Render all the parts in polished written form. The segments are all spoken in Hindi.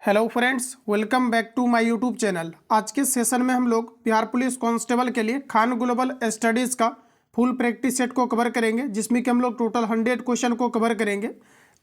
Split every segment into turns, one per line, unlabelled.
Hello friends, welcome back to my YouTube channel. आज के सेशन में हम लोग बिहार पुलिस कांस्टेबल के लिए खान ग्लोबल स्टडीज़ का फुल प्रैक्टिस सेट को कवर करेंगे, जिसमें कि हम लोग टोटल 100 क्वेश्चन को कवर करेंगे।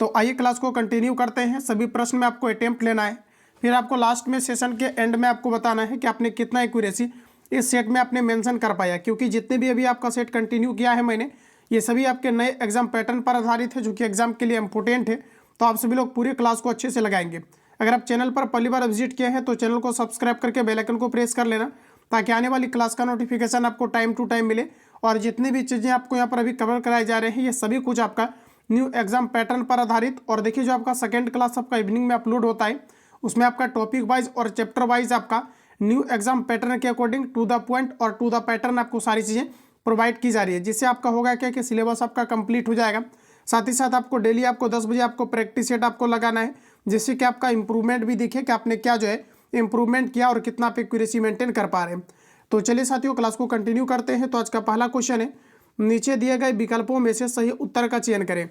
तो आइए क्लास को कंटिन्यू करते हैं। सभी प्रश्न में आपको अटेम्प्ट लेना है, फिर आपको लास्ट में सेशन के एंड में आपको बताना है कि आपने कितना एक्यूरेसी इस सेट में आपने मेंशन कर पाया। क्योंकि जितने भी अभी आपका सेट कंटिन्यू किया है मैंने, ये सभी आपके नए एग्जाम पैटर्न पर आधारित है, जो कि एग्जाम के लिए इंपॉर्टेंट है। तो आप सभी लोग पूरी क्लास को अच्छे से लगाएंगे। अगर आप चैनल पर पहली बार विजिट किए हैं तो चैनल को सब्सक्राइब करके बेल आइकन को प्रेस कर लेना, ताकि आने वाली क्लास का नोटिफिकेशन आपको टाइम टू टाइम मिले। और जितनी भी चीज़ें आपको यहाँ पर अभी कवर कराए जा रहे हैं, ये सभी कुछ आपका न्यू एग्जाम पैटर्न पर आधारित। और देखिए, जो आपका सेकेंड क्लास आपका इवनिंग में अपलोड होता है, उसमें आपका टॉपिक वाइज और चैप्टर वाइज आपका न्यू एग्जाम पैटर्न के अकॉर्डिंग टू द पॉइंट और टू द पैटर्न आपको सारी चीज़ें प्रोवाइड की जा रही है, जिससे आपका होगा क्या कि सिलेबस आपका कंप्लीट हो जाएगा। साथ ही साथ आपको डेली आपको 10 बजे आपको प्रैक्टिस सेट आपको लगाना है, जिससे कि आपका इंप्रूवमेंट भी दिखे कि आपने क्या जो है इंप्रूवमेंट किया और कितना आप एक्यूरेसी मेंटेन कर पा रहे हैं। तो चलिए साथियों, क्लास को कंटिन्यू करते हैं। तो आज का पहला क्वेश्चन है, नीचे दिए गए विकल्पों में से सही उत्तर का चयन करें।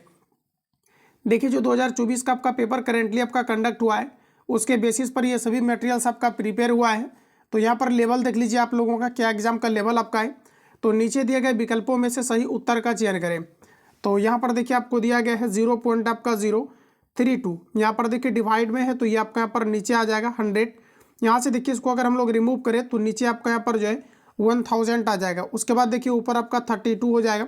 देखिए, जो 2024 का आपका पेपर करेंटली आपका कंडक्ट हुआ है, उसके बेसिस पर ये सभी मटेरियल्स आपका प्रिपेयर हुआ है। तो यहाँ पर लेवल देख लीजिए आप लोगों का, क्या एग्जाम का लेवल आपका है। तो नीचे दिए गए विकल्पों में से सही उत्तर का चयन करें। तो यहाँ पर देखिए आपको दिया गया है 0.032। यहाँ पर देखिए डिवाइड में है, तो ये आपका यहाँ पर नीचे आ जाएगा 100। यहाँ से देखिए इसको अगर हम लोग रिमूव करें तो नीचे आपका यहाँ पर जो है 1000 आ जाएगा। उसके बाद देखिए ऊपर आपका 32 हो जाएगा,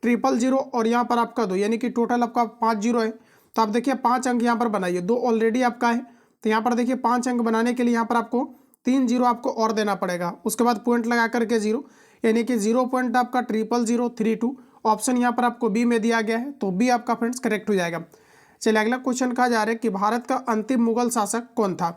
000 और यहाँ पर आपका 2, यानी कि टोटल आपका 5 जीरो है। तो आप देखिए 5 अंक यहाँ पर बनाइए, 2 ऑलरेडी आपका है। तो यहाँ पर देखिए 5 अंक बनाने के लिए यहाँ पर आपको 3 जीरो आपको और देना पड़ेगा। उसके बाद पॉइंट लगा करके 0, यानी कि 0 पॉइंट आपका 00032। ऑप्शन यहाँ पर आपको बी में दिया गया है, तो बी आपका फ्रेंड्स करेक्ट हो जाएगा। चलिए अगला क्वेश्चन कहा जा रहा है कि भारत का अंतिम मुगल शासक कौन था।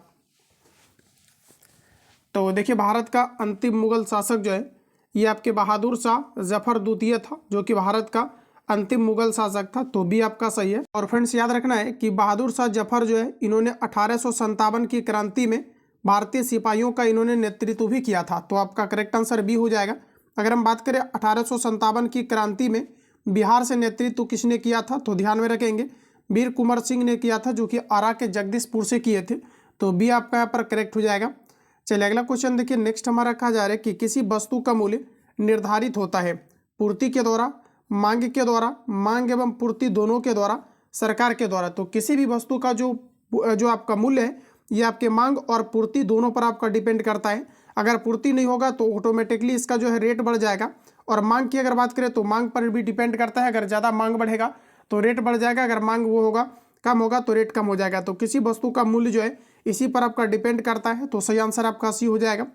तो देखिए, भारत का अंतिम मुगल शासक जो है ये आपके बहादुर शाह जफर द्वितीय था, जो कि भारत का अंतिम मुगल शासक था। तो बी आपका सही है। और फ्रेंड्स याद रखना है कि बहादुर शाह जफर जो है, इन्होंने 1857 की क्रांति में भारतीय सिपाहियों का इन्होंने नेतृत्व भी किया था। तो आपका करेक्ट आंसर बी हो जाएगा। अगर हम बात करें 1857 की क्रांति में बिहार से नेतृत्व किसने किया था, तो ध्यान में रखेंगे वीर कुंवर सिंह ने किया था, जो कि आरा के जगदीशपुर से किए थे। तो बी आपका यहाँ पर करेक्ट हो जाएगा। चलिए अगला क्वेश्चन देखिए, नेक्स्ट हमारा कहा जा रहा है कि किसी वस्तु का मूल्य निर्धारित होता है पूर्ति के द्वारा, मांग के द्वारा, मांग एवं पूर्ति दोनों के द्वारा, सरकार के द्वारा। तो किसी भी वस्तु का जो आपका मूल्य है, ये आपके मांग और पूर्ति दोनों पर आपका डिपेंड करता है। अगर पूर्ति नहीं होगा तो ऑटोमेटिकली इसका जो है रेट बढ़ जाएगा। और मांग की अगर बात करें तो मांग पर भी डिपेंड करता है। अगर ज़्यादा मांग बढ़ेगा तो रेट बढ़ जाएगा, अगर मांग वो होगा कम होगा तो रेट कम हो जाएगा। तो किसी वस्तु का मूल्य जो है इसी पर आपका डिपेंड करता है। तो सही आंसर आपका सी हो जाएगा।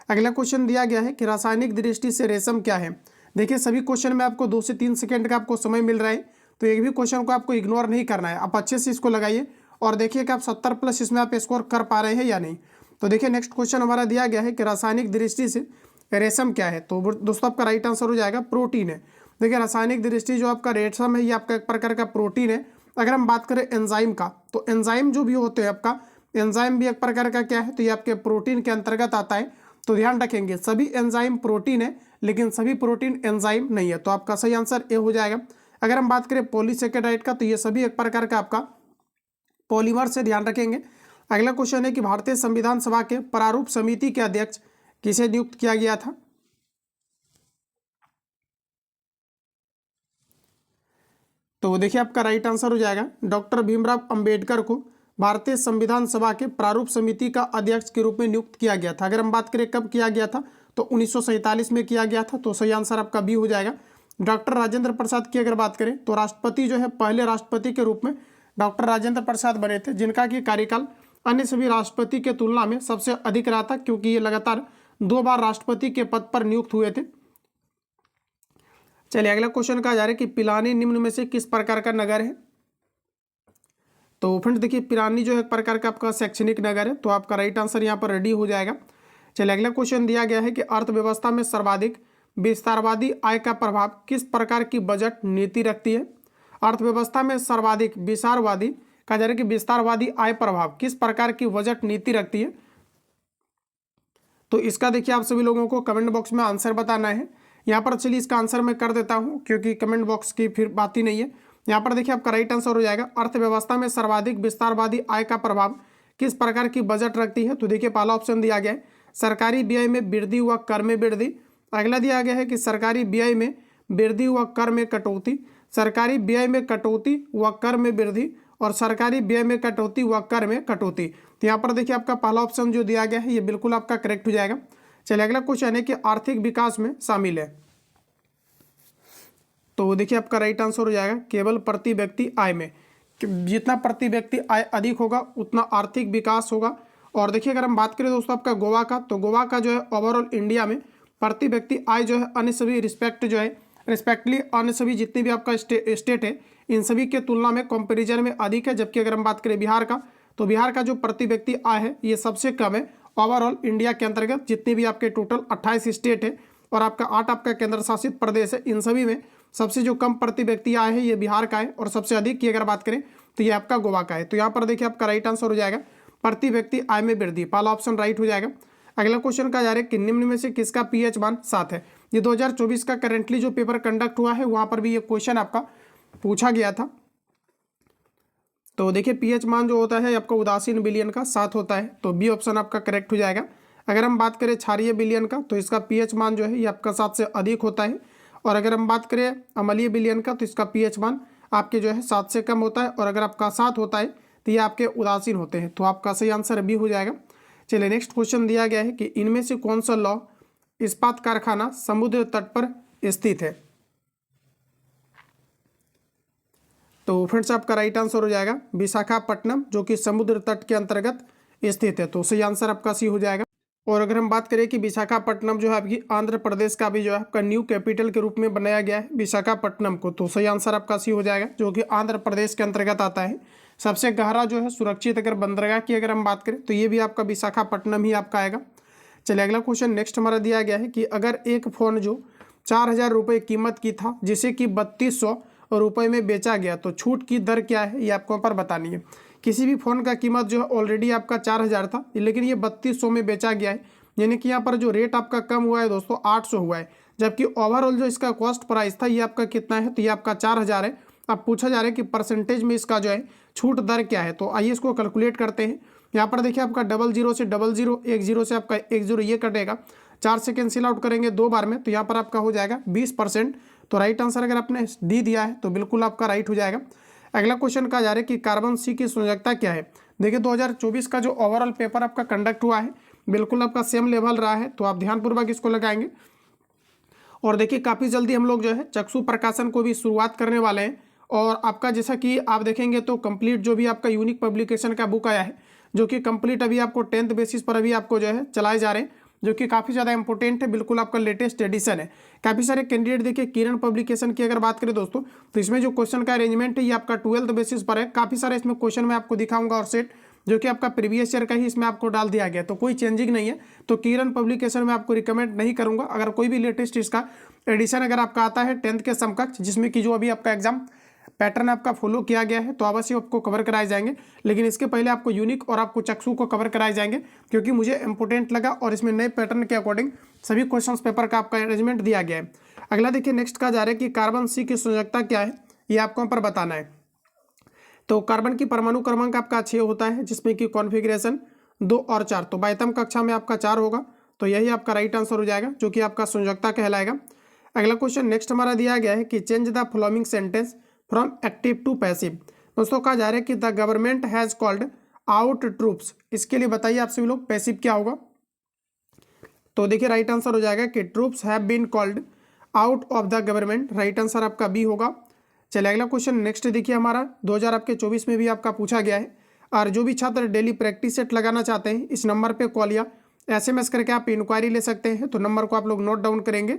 अगला क्वेश्चन दिया गया है कि रासायनिक दृष्टि से रेशम क्या है। देखिए, सभी क्वेश्चन में आपको 2 से 3 सेकेंड का आपको समय मिल रहा है, तो एक भी क्वेश्चन को आपको इग्नोर नहीं करना है। आप अच्छे से इसको लगाइए और देखिए कि आप 70+ इसमें आप स्कोर कर पा रहे हैं या नहीं। तो देखिए, नेक्स्ट क्वेश्चन हमारा दिया गया है कि रासायनिक दृष्टि से रेशम क्या है। तो दोस्तों आपका राइट आंसर हो जाएगा प्रोटीन है। देखिए, रासायनिक दृष्टि जो आपका रेशम है, ये आपका एक प्रकार का प्रोटीन है। अगर हम बात करें एंजाइम का, तो एंजाइम जो भी होते हैं आपका, एंजाइम भी एक प्रकार का क्या है, तो ये आपके प्रोटीन के अंतर्गत आता है। तो ध्यान रखेंगे, सभी एंजाइम प्रोटीन है, लेकिन सभी प्रोटीन एंजाइम नहीं है। तो आपका सही आंसर ए हो जाएगा। अगर हम बात करें पॉलीसेकेराइड का, तो ये सभी एक प्रकार का आपका पॉलीमर से, ध्यान रखेंगे। अगला क्वेश्चन है कि भारतीय संविधान सभा के प्रारूप समिति के अध्यक्ष किसे नियुक्त किया गया था। तो देखिए, आपका राइट आंसर हो जाएगा डॉक्टर भीमराव अंबेडकर को भारतीय संविधान सभा के प्रारूप समिति का अध्यक्ष के रूप में नियुक्त किया गया था। अगर हम बात करें कब किया गया था, तो 1947 में किया गया था। तो सही आंसर आपका बी हो जाएगा। डॉक्टर राजेंद्र प्रसाद की अगर बात करें, तो राष्ट्रपति जो है, पहले राष्ट्रपति के रूप में डॉक्टर राजेंद्र प्रसाद बने थे, जिनका कि कार्यकाल अन्य सभी राष्ट्रपति के तुलना में सबसे अधिक रहा था, क्योंकि ये लगातार 2 बार राष्ट्रपति के पद पर नियुक्त हुए थे। चलिए अगला क्वेश्चन कहा जा रहा है कि पिलानी निम्न में से किस प्रकार का नगर है। तो फ्रेंड्स देखिए, पिलानी जो है एक प्रकार का आपका शैक्षणिक नगर है। तो आपका राइट आंसर यहाँ पर रेडी हो जाएगा। चलिए अगला क्वेश्चन दिया गया है कि अर्थव्यवस्था में सर्वाधिक विस्तारवादी आय का प्रभाव किस प्रकार की बजट नीति रखती है। अर्थव्यवस्था में सर्वाधिक विस्तारवादी कहा जा रहा है कि विस्तारवादी आय प्रभाव किस प्रकार की बजट नीति रखती है। तो इसका देखिए आप सभी लोगों को कमेंट बॉक्स में आंसर बताना है। यहाँ पर चलिए इसका आंसर मैं कर देता हूँ, क्योंकि कमेंट बॉक्स की फिर बात ही नहीं है। यहाँ पर देखिए आपका राइट आंसर हो जाएगा, अर्थव्यवस्था में सर्वाधिक विस्तारवादी आय का प्रभाव किस प्रकार की बजट रखती है? तो देखिए पहला ऑप्शन दिया गया है सरकारी व्यय में वृद्धि व कर में वृद्धि। अगला दिया गया है कि सरकारी व्यय में वृद्धि व कर में कटौती, सरकारी व्यय में कटौती व कर में वृद्धि, और सरकारी व्यय में कटौती व कर में कटौती। तो यहाँ पर देखिए आपका पहला ऑप्शन जो दिया गया है ये बिल्कुल आपका करेक्ट हो जाएगा। चलिए अगला क्वेश्चन है कि आर्थिक विकास में शामिल है। तो देखिए आपका राइट आंसर हो जाएगा केवल प्रति व्यक्ति आय में, जितना प्रति व्यक्ति आय अधिक होगा उतना आर्थिक विकास होगा। और देखिए अगर हम बात करें दोस्तों आपका गोवा का, तो गोवा का जो है ओवरऑल इंडिया में प्रति व्यक्ति आय जो है अन्य सभी रिस्पेक्टली अन्य सभी जितने भी आपका स्टेट है इन सभी के तुलना में कंपैरिजन में अधिक है। जबकि अगर हम बात करें बिहार का, तो बिहार का जो प्रति व्यक्ति आय है ये सबसे कम है ओवरऑल इंडिया के अंतर्गत। जितने भी आपके टोटल 28 स्टेट है और आपका 8 आपका केंद्र शासित प्रदेश है, इन सभी में सबसे जो कम प्रति व्यक्ति आय है ये बिहार का है, और सबसे अधिक की अगर बात करें तो ये आपका गोवा का है। तो यहाँ पर देखिए आपका राइट आंसर हो जाएगा प्रति व्यक्ति आय में वृद्धि, पहला ऑप्शन राइट हो जाएगा। अगला क्वेश्चन का जा रहा है कि निम्न में से किसका पीएच मान 7 है? ये 2024 का करेंटली जो पेपर कंडक्ट हुआ है वहां पर भी ये क्वेश्चन आपका पूछा गया था। तो देखिए पीएच मान जो होता है आपका उदासीन विलयन का 7 होता है, तो बी ऑप्शन आपका करेक्ट हो जाएगा। अगर हम बात करें क्षारीय विलयन का, तो इसका पीएच मान जो है ये आपका 7 से अधिक होता है। और अगर हम बात करें अम्लीय विलयन का, तो इसका पीएच मान आपके जो है 7 से कम होता है, और अगर आपका 7 होता है तो ये आपके उदासीन होते हैं। तो आपका सही आंसर बी हो जाएगा। चलिए नेक्स्ट क्वेश्चन दिया गया है कि इनमें से कौन सा लौह इस्पात कारखाना समुद्र तट पर स्थित है? तो फ्रेंड्स आपका राइट आंसर हो जाएगा विशाखापट्टनम, जो कि समुद्र तट के अंतर्गत स्थित है। तो सही आंसर आपका सी हो जाएगा। और अगर हम बात करें कि विशाखापट्टनम जो है आपकी आंध्र प्रदेश का भी जो है आपका न्यू कैपिटल के रूप में बनाया गया है विशाखापट्टनम को, तो सही आंसर आपका सी हो जाएगा, जो कि आंध्र प्रदेश के अंतर्गत आता है। सबसे गहरा जो है सुरक्षित अगर बंदरगाह की अगर हम बात करें तो ये भी आपका विशाखापट्टनम ही आपका आएगा। चलिए अगला क्वेश्चन नेक्स्ट हमारा दिया गया है कि अगर एक फ़ोन जो 4,000 रुपये कीमत की था जिसे कि 3200 रुपये में बेचा गया, तो छूट की दर क्या है ये आपको पर बतानी है। किसी भी फ़ोन का कीमत जो है ऑलरेडी आपका 4,000 था, लेकिन ये 3200 में बेचा गया है, यानी कि यहाँ पर जो रेट आपका कम हुआ है दोस्तों 800 हुआ है, जबकि ओवरऑल जो इसका कॉस्ट प्राइस था ये आपका कितना है, तो ये आपका 4,000 है। अब पूछा जा रहा है कि परसेंटेज में इसका जो है छूट दर क्या है, तो आइए इसको कैलकुलेट करते हैं। यहाँ पर देखिए आपका 00 से 00, 10 से आपका 10 ये कटेगा, 4 से कैंसिल आउट करेंगे 2 बार में, तो यहाँ पर आपका हो जाएगा 20%। तो राइट आंसर अगर आपने डी दिया है तो बिल्कुल आपका राइट हो जाएगा। अगला क्वेश्चन कहा जा रहा है कि कार्बन सी की संयोजकता क्या है? देखिए 2024 का जो ओवरऑल पेपर आपका कंडक्ट हुआ है बिल्कुल आपका सेम लेवल रहा है, तो आप ध्यानपूर्वक इसको लगाएंगे। और देखिए काफ़ी जल्दी हम लोग जो है चक्षु प्रकाशन को भी शुरुआत करने वाले हैं, और आपका जैसा कि आप देखेंगे तो कंप्लीट जो भी आपका यूनिक पब्लिकेशन का बुक आया है, जो कि कंप्लीट अभी आपको 10th बेसिस पर अभी आपको जो है चलाए जा रहे हैं, जो कि काफ़ी ज़्यादा इंपॉर्टेंट है, बिल्कुल आपका लेटेस्ट एडिशन है। काफ़ी सारे कैंडिडेट देखिए किरण पब्लिकेशन की अगर बात करें दोस्तों, तो इसमें जो क्वेश्चन का अरेंजमेंट है ये आपका 12th बेसिस पर है। काफ़ी सारे इसमें क्वेश्चन मैं आपको दिखाऊंगा, और सेट जो कि आपका प्रीवियस ईयर का ही इसमें आपको डाल दिया गया, तो कोई चेंजिंग नहीं है। तो किरण पब्लिकेशन में आपको रिकमेंड नहीं करूंगा। अगर कोई भी लेटेस्ट इसका एडिशन अगर आपका आता है 10th के समकक्ष, जिसमें कि जो अभी आपका एग्जाम पैटर्न आपका फॉलो किया गया है, तो अवश्य आपको कवर कराए जाएंगे। लेकिन इसके पहले आपको यूनिक और आपको चक्षु को कवर कराए जाएंगे, क्योंकि मुझे इंपॉर्टेंट लगा, और इसमें नए पैटर्न के अकॉर्डिंग सभी क्वेश्चन पेपर का आपका अरेंजमेंट दिया गया है। अगला देखिए नेक्स्ट का जा रहा है कि कार्बन सी की संयोजकता क्या है, ये आपको यहाँ पर बताना है। तो कार्बन की परमाणु क्रमांक आपका 6 होता है, जिसमें कि कॉन्फ़िगरेशन 2 और 4, तो 22वीं कक्षा में आपका 4 होगा, तो यही आपका राइट आंसर हो जाएगा, जो कि आपका संयोजकता कहलाएगा। अगला क्वेश्चन नेक्स्ट हमारा दिया गया है कि change the following sentence from active to passive. दोस्तों कहा जा रहा है कि the government has called out troops, इसके लिए बताइए आप सभी लोग पैसिव क्या होगा? तो देखिए राइट आंसर हो जाएगा कि troops have been called out of the government, right answer आपका बी होगा। चलिए अगला क्वेश्चन नेक्स्ट देखिए हमारा 2024 में भी आपका पूछा गया है, और जो भी छात्र डेली प्रैक्टिस सेट लगाना चाहते हैं इस नंबर पे कॉल या SMS करके आप इंक्वायरी ले सकते हैं। तो नंबर को आप लोग नोट डाउन करेंगे,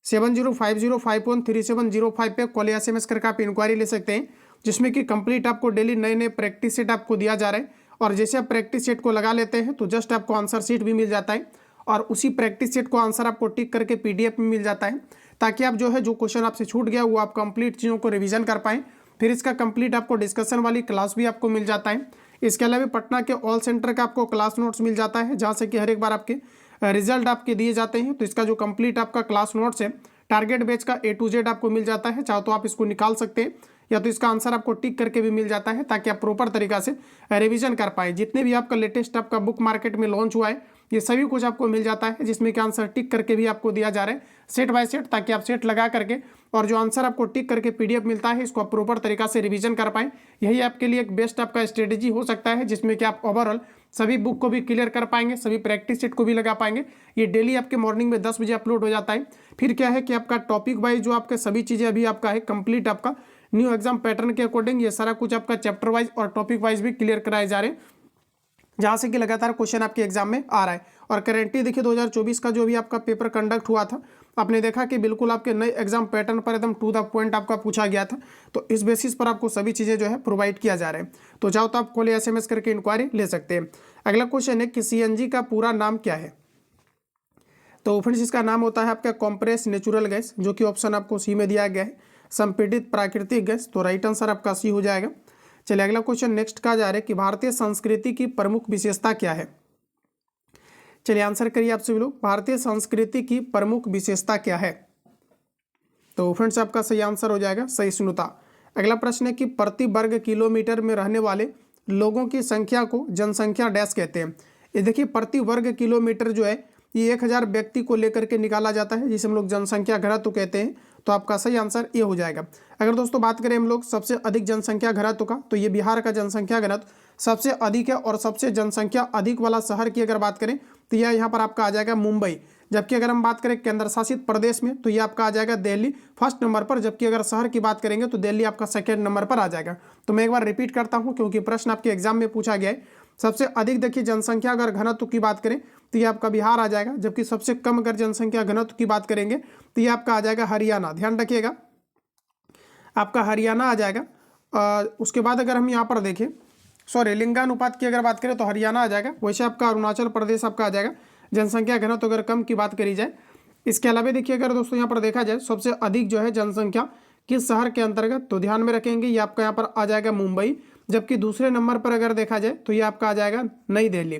7050513705 पे कॉल या SMS करके आप इंक्वायरी ले सकते हैं, जिसमें कि कंप्लीट आपको डेली नए नए प्रैक्टिस सेट आपको दिया जा रहा है। और जैसे आप प्रैक्टिस सेट को लगा लेते हैं तो जस्ट आपको आंसर सीट भी मिल जाता है, और उसी प्रैक्टिस सेट को आंसर आपको टिक करके PDF में मिल जाता है, ताकि आप जो है जो क्वेश्चन आपसे छूट गया वो आप कंप्लीट चीज़ों को रिवीजन कर पाएँ। फिर इसका कंप्लीट आपको डिस्कशन वाली क्लास भी आपको मिल जाता है। इसके अलावा पटना के ऑल सेंटर का आपको क्लास नोट्स मिल जाता है, जहाँ से कि हर एक बार आपके रिजल्ट आपके दिए जाते हैं। तो इसका जो कंप्लीट आपका क्लास नोट्स है टारगेट बैच का A to Z आपको मिल जाता है, चाहो तो आप इसको निकाल सकते हैं, या तो इसका आंसर आपको टिक करके भी मिल जाता है, ताकि आप प्रॉपर तरीका से रिवीजन कर पाए। जितने भी आपका लेटेस्ट आपका बुक मार्केट में लॉन्च हुआ है ये सभी कुछ आपको मिल जाता है, जिसमें कि आंसर टिक करके भी आपको दिया जा रहा है सेट बाय सेट, ताकि आप सेट लगा करके और जो आंसर आपको टिक करके पीडीएफ मिलता है इसको आप प्रॉपर तरीका से रिवीजन कर पाएं। यही आपके लिए एक बेस्ट आपका स्ट्रेटेजी हो सकता है, जिसमें कि आप ओवरऑल सभी बुक को भी क्लियर कर पाएंगे, सभी प्रैक्टिस सेट को भी लगा पाएंगे। ये डेली आपके मॉर्निंग में 10 बजे अपलोड हो जाता है। फिर क्या है कि आपका टॉपिक वाइज जो आपके सभी चीज़ें अभी आपका है कंप्लीट आपका न्यू एग्जाम पैटर्न के अकॉर्डिंग ये सारा कुछ आपका चैप्टर वाइज और टॉपिक वाइज भी क्लियर कराए जा रहे हैं, जहाँ से कि लगातार क्वेश्चन आपके एग्जाम में आ रहा है। और करेंटली देखिए 2024 का जो भी आपका पेपर कंडक्ट हुआ था, आपने देखा कि बिल्कुल आपके नए एग्जाम पैटर्न पर एकदम टू द पॉइंट आपका पूछा गया था। तो इस बेसिस पर आपको सभी चीज़ें जो है प्रोवाइड किया जा रहा है। तो चाहो तो आप खोले SMS करके इंक्वायरी ले सकते हैं। अगला क्वेश्चन है कि CNG का पूरा नाम क्या है। तो फ्रेंड्स इसका नाम होता है आपका कॉम्प्रेस नेचुरल गैस, जो कि ऑप्शन आपको सी में दिया गया है, संपीड़ित प्राकृतिक गैस। तो राइट आंसर आपका सी हो जाएगा। चलिए अगला क्वेश्चन नेक्स्ट कहा जा रहा है कि भारतीय संस्कृति की प्रमुख विशेषता क्या है। चलिए आंसर करिए आप सभी लोग, भारतीय संस्कृति की प्रमुख विशेषता क्या है। तो फ्रेंड्स आपका सही आंसर हो जाएगा सहिष्णुता। अगला प्रश्न है कि प्रति वर्ग किलोमीटर में रहने वाले लोगों की संख्या को जनसंख्या डैश कहते हैं। ये देखिए प्रति वर्ग किलोमीटर जो है ये 1000 व्यक्ति को लेकर के निकाला जाता है, जिसे हम लोग जनसंख्या घनत्व कहते हैं। तो आपका सही आंसर ये हो जाएगा। अगर दोस्तों बात करें हम लोग सबसे अधिक जनसंख्या घनत्व का, तो ये बिहार का जनसंख्या घनत्व सबसे अधिक है। और सबसे जनसंख्या अधिक वाला शहर की अगर बात करें तो यह यहाँ पर आपका आ जाएगा मुंबई। जबकि अगर हम बात करें केंद्र शासित प्रदेश में तो ये आपका आ जाएगा दिल्ली फर्स्ट नंबर पर। जबकि अगर शहर की बात करेंगे तो दिल्ली आपका सेकेंड नंबर पर आ जाएगा। तो मैं एक बार रिपीट करता हूँ, क्योंकि प्रश्न आपके एग्जाम में पूछा गया है। सबसे अधिक देखिए जनसंख्या अगर घनत्व की बात करें तो ये आपका बिहार आ जाएगा। जबकि सबसे कम अगर जनसंख्या घनत्व की बात करेंगे तो ये आपका आ जाएगा हरियाणा। ध्यान रखिएगा आपका हरियाणा आ जाएगा। उसके बाद अगर हम यहाँ पर देखें लिंगानुपात की अगर बात करें तो हरियाणा आ जाएगा। वैसे आपका अरुणाचल प्रदेश आपका आ जाएगा जनसंख्या घनत्व अगर कम की बात करी जाए। इसके अलावा देखिए अगर दोस्तों यहाँ पर देखा जाए सबसे अधिक जो है जनसंख्या किस शहर के अंतर्गत, तो ध्यान में रखेंगे ये आपका यहाँ पर आ जाएगा मुंबई। जबकि दूसरे नंबर पर अगर देखा जाए तो ये आपका आ जाएगा नई दिल्ली।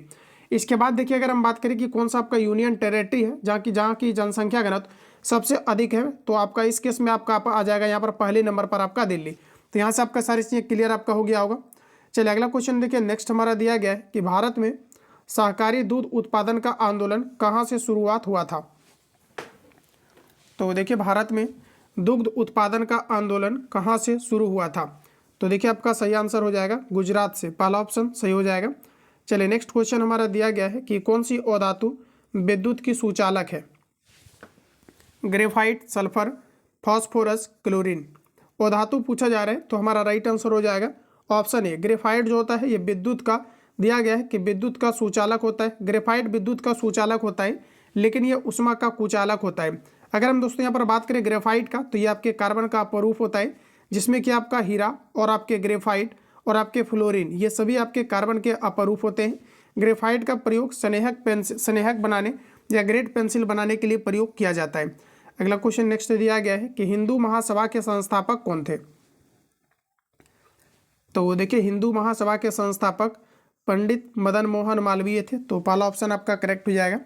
इसके बाद देखिए अगर हम बात करें कि कौन सा आपका यूनियन टेरेटरी है जहाँ की जनसंख्या घनत्व सबसे अधिक है, तो आपका इस केस में आपका आ जाएगा यहाँ पर पहले नंबर पर आपका दिल्ली। तो यहाँ से आपका सारी चीज़ें क्लियर आपका हो गया होगा। चलिए अगला क्वेश्चन देखिए नेक्स्ट हमारा दिया गया है कि भारत में सहकारी दूध उत्पादन का आंदोलन कहाँ से शुरुआत हुआ था। तो देखिए भारत में दुग्ध उत्पादन का आंदोलन कहाँ से शुरू हुआ था। तो देखिए आपका सही आंसर हो जाएगा गुजरात से, पहला ऑप्शन सही हो जाएगा। चलिए नेक्स्ट क्वेश्चन हमारा दिया गया है कि कौन सी अधातु विद्युत की सुचालक है। Graphite, sulphur, phosphorus, chlorine. अधातु पूछा जा रहा है तो हमारा राइट आंसर हो जाएगा ऑप्शन ए। ग्रेफाइट जो होता है ये विद्युत का दिया गया है कि विद्युत का सुचालक होता है। ग्रेफाइट विद्युत का सुचालक होता है, लेकिन ये उष्मा का कुचालक होता है। अगर हम दोस्तों यहाँ पर बात करें ग्रेफाइट का, तो ये आपके कार्बन का अपरूप होता है, जिसमें कि आपका हीरा और आपके ग्रेफाइट और आपके फ्लोरीन ये सभी आपके कार्बन के अपरूप होते हैं। ग्रेफाइट का प्रयोग स्नेहक बनाने या ग्रेड पेंसिल बनाने के लिए प्रयोग किया जाता है। अगला क्वेश्चन नेक्स्ट दिया गया है कि हिंदू महासभा के संस्थापक कौन थे। तो देखिए हिंदू महासभा के संस्थापक पंडित मदन मोहन मालवीय थे। तो पहला ऑप्शन आपका करेक्ट हो जाएगा।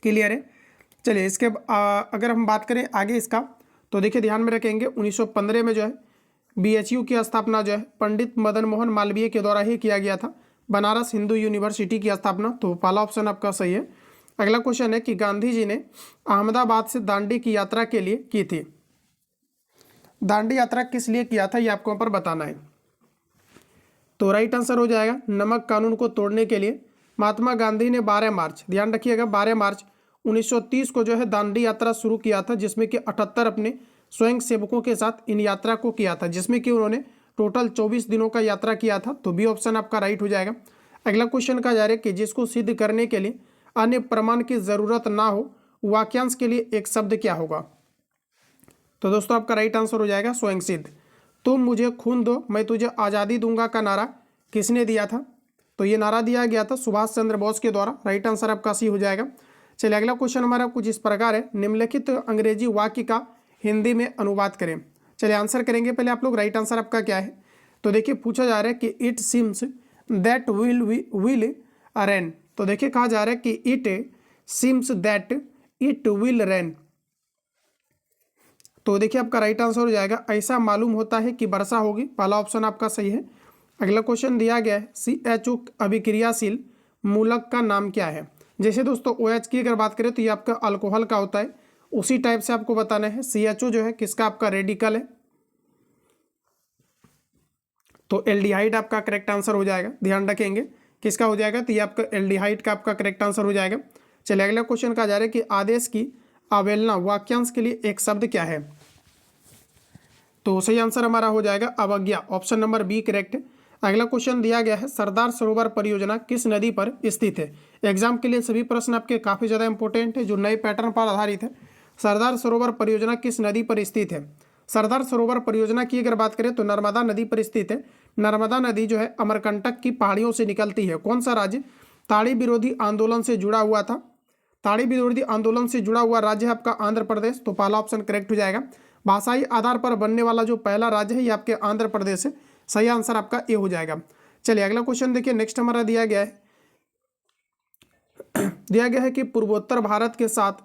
क्लियर है। चलिए इसके अगर हम बात करें आगे इसका, तो देखिए ध्यान में रखेंगे 1915 में जो है BHU की स्थापना जो है पंडित मदन मोहन मालवीय के द्वारा ही किया गया था। बनारस हिंदू यूनिवर्सिटी की स्थापना, तो पहला ऑप्शन आपका सही है। अगला क्वेश्चन है कि गांधी जी ने अहमदाबाद से दांडी की यात्रा के लिए की थी। दांडी यात्रा किस लिए किया था ये आपको यहाँ पर बताना है। तो राइट आंसर हो जाएगा नमक कानून को तोड़ने के लिए। महात्मा गांधी ने 12 मार्च, ध्यान रखिएगा 12 मार्च 1930 को जो है दांडी यात्रा शुरू किया था, जिसमें कि 78 अपने स्वयं सेवकों के साथ इन यात्रा को किया था, जिसमें कि उन्होंने टोटल 24 दिनों का यात्रा किया था। तो बी ऑप्शन आपका राइट हो जाएगा। अगला क्वेश्चन का जा रहा है कि जिसको सिद्ध करने के लिए अन्य प्रमाण की जरूरत ना हो वाक्यांश के लिए एक शब्द क्या होगा। तो दोस्तों आपका राइट आंसर हो जाएगा स्वयं सिद्ध। तुम मुझे खून दो मैं तुझे आज़ादी दूंगा का नारा किसने दिया था। तो ये नारा दिया गया था सुभाष चंद्र बोस के द्वारा। राइट आंसर आपका सी हो जाएगा। चलिए अगला क्वेश्चन हमारा कुछ इस प्रकार है, निम्नलिखित अंग्रेजी वाक्य का हिंदी में अनुवाद करें। चलिए आंसर करेंगे पहले आप लोग। राइट आंसर आपका क्या है। तो देखिए पूछा जा रहा है कि it seems that will rain. तो देखिए कहा जा रहा है कि it seems that it will rain. तो देखिए आपका राइट आंसर हो जाएगा ऐसा मालूम होता है कि वर्षा होगी, पहला ऑप्शन आपका सही है। अगला क्वेश्चन दिया गया है CHO अभिक्रियाशील मूलक का नाम क्या है। जैसे दोस्तों OH की अगर बात करें तो ये आपका अल्कोहल का होता है, उसी टाइप से आपको बताना है CHO जो है किसका आपका रेडिकल है, तो एल्डिहाइड आपका करेक्ट आंसर हो जाएगा। ध्यान रखेंगे किसका हो जाएगा, तो ये आपका एल्डिहाइड का आपका करेक्ट आंसर हो जाएगा। चलिए अगला क्वेश्चन कहा जा रहा है कि आदेश की अवहेलना वाक्यांश के लिए एक शब्द क्या है। तो सही आंसर हमारा हो जाएगा अवज्ञा, ऑप्शन नंबर बी करेक्ट है। अगला क्वेश्चन दिया गया है सरदार सरोवर परियोजना किस नदी पर स्थित है। एग्जाम के लिए सभी प्रश्न आपके काफी ज्यादा इंपॉर्टेंट है जो नए पैटर्न पर आधारित है। सरदार सरोवर परियोजना किस नदी पर स्थित है। सरदार सरोवर परियोजना की अगर बात करें तो नर्मदा नदी पर स्थित है। नर्मदा नदी जो है अमरकंटक की पहाड़ियों से निकलती है। कौन सा राज्य ताड़ी विरोधी आंदोलन से जुड़ा हुआ था। ताड़ी विरोधी आंदोलन से जुड़ा हुआ राज्य है आपका आंध्र प्रदेश, तो पहला ऑप्शन करेक्ट हो जाएगा। भाषाई आधार पर बनने वाला जो पहला राज्य है ये आपके आंध्र प्रदेश है, सही आंसर आपका ए हो जाएगा। चलिए अगला क्वेश्चन देखिए नेक्स्ट हमारा दिया गया है कि पूर्वोत्तर भारत के 7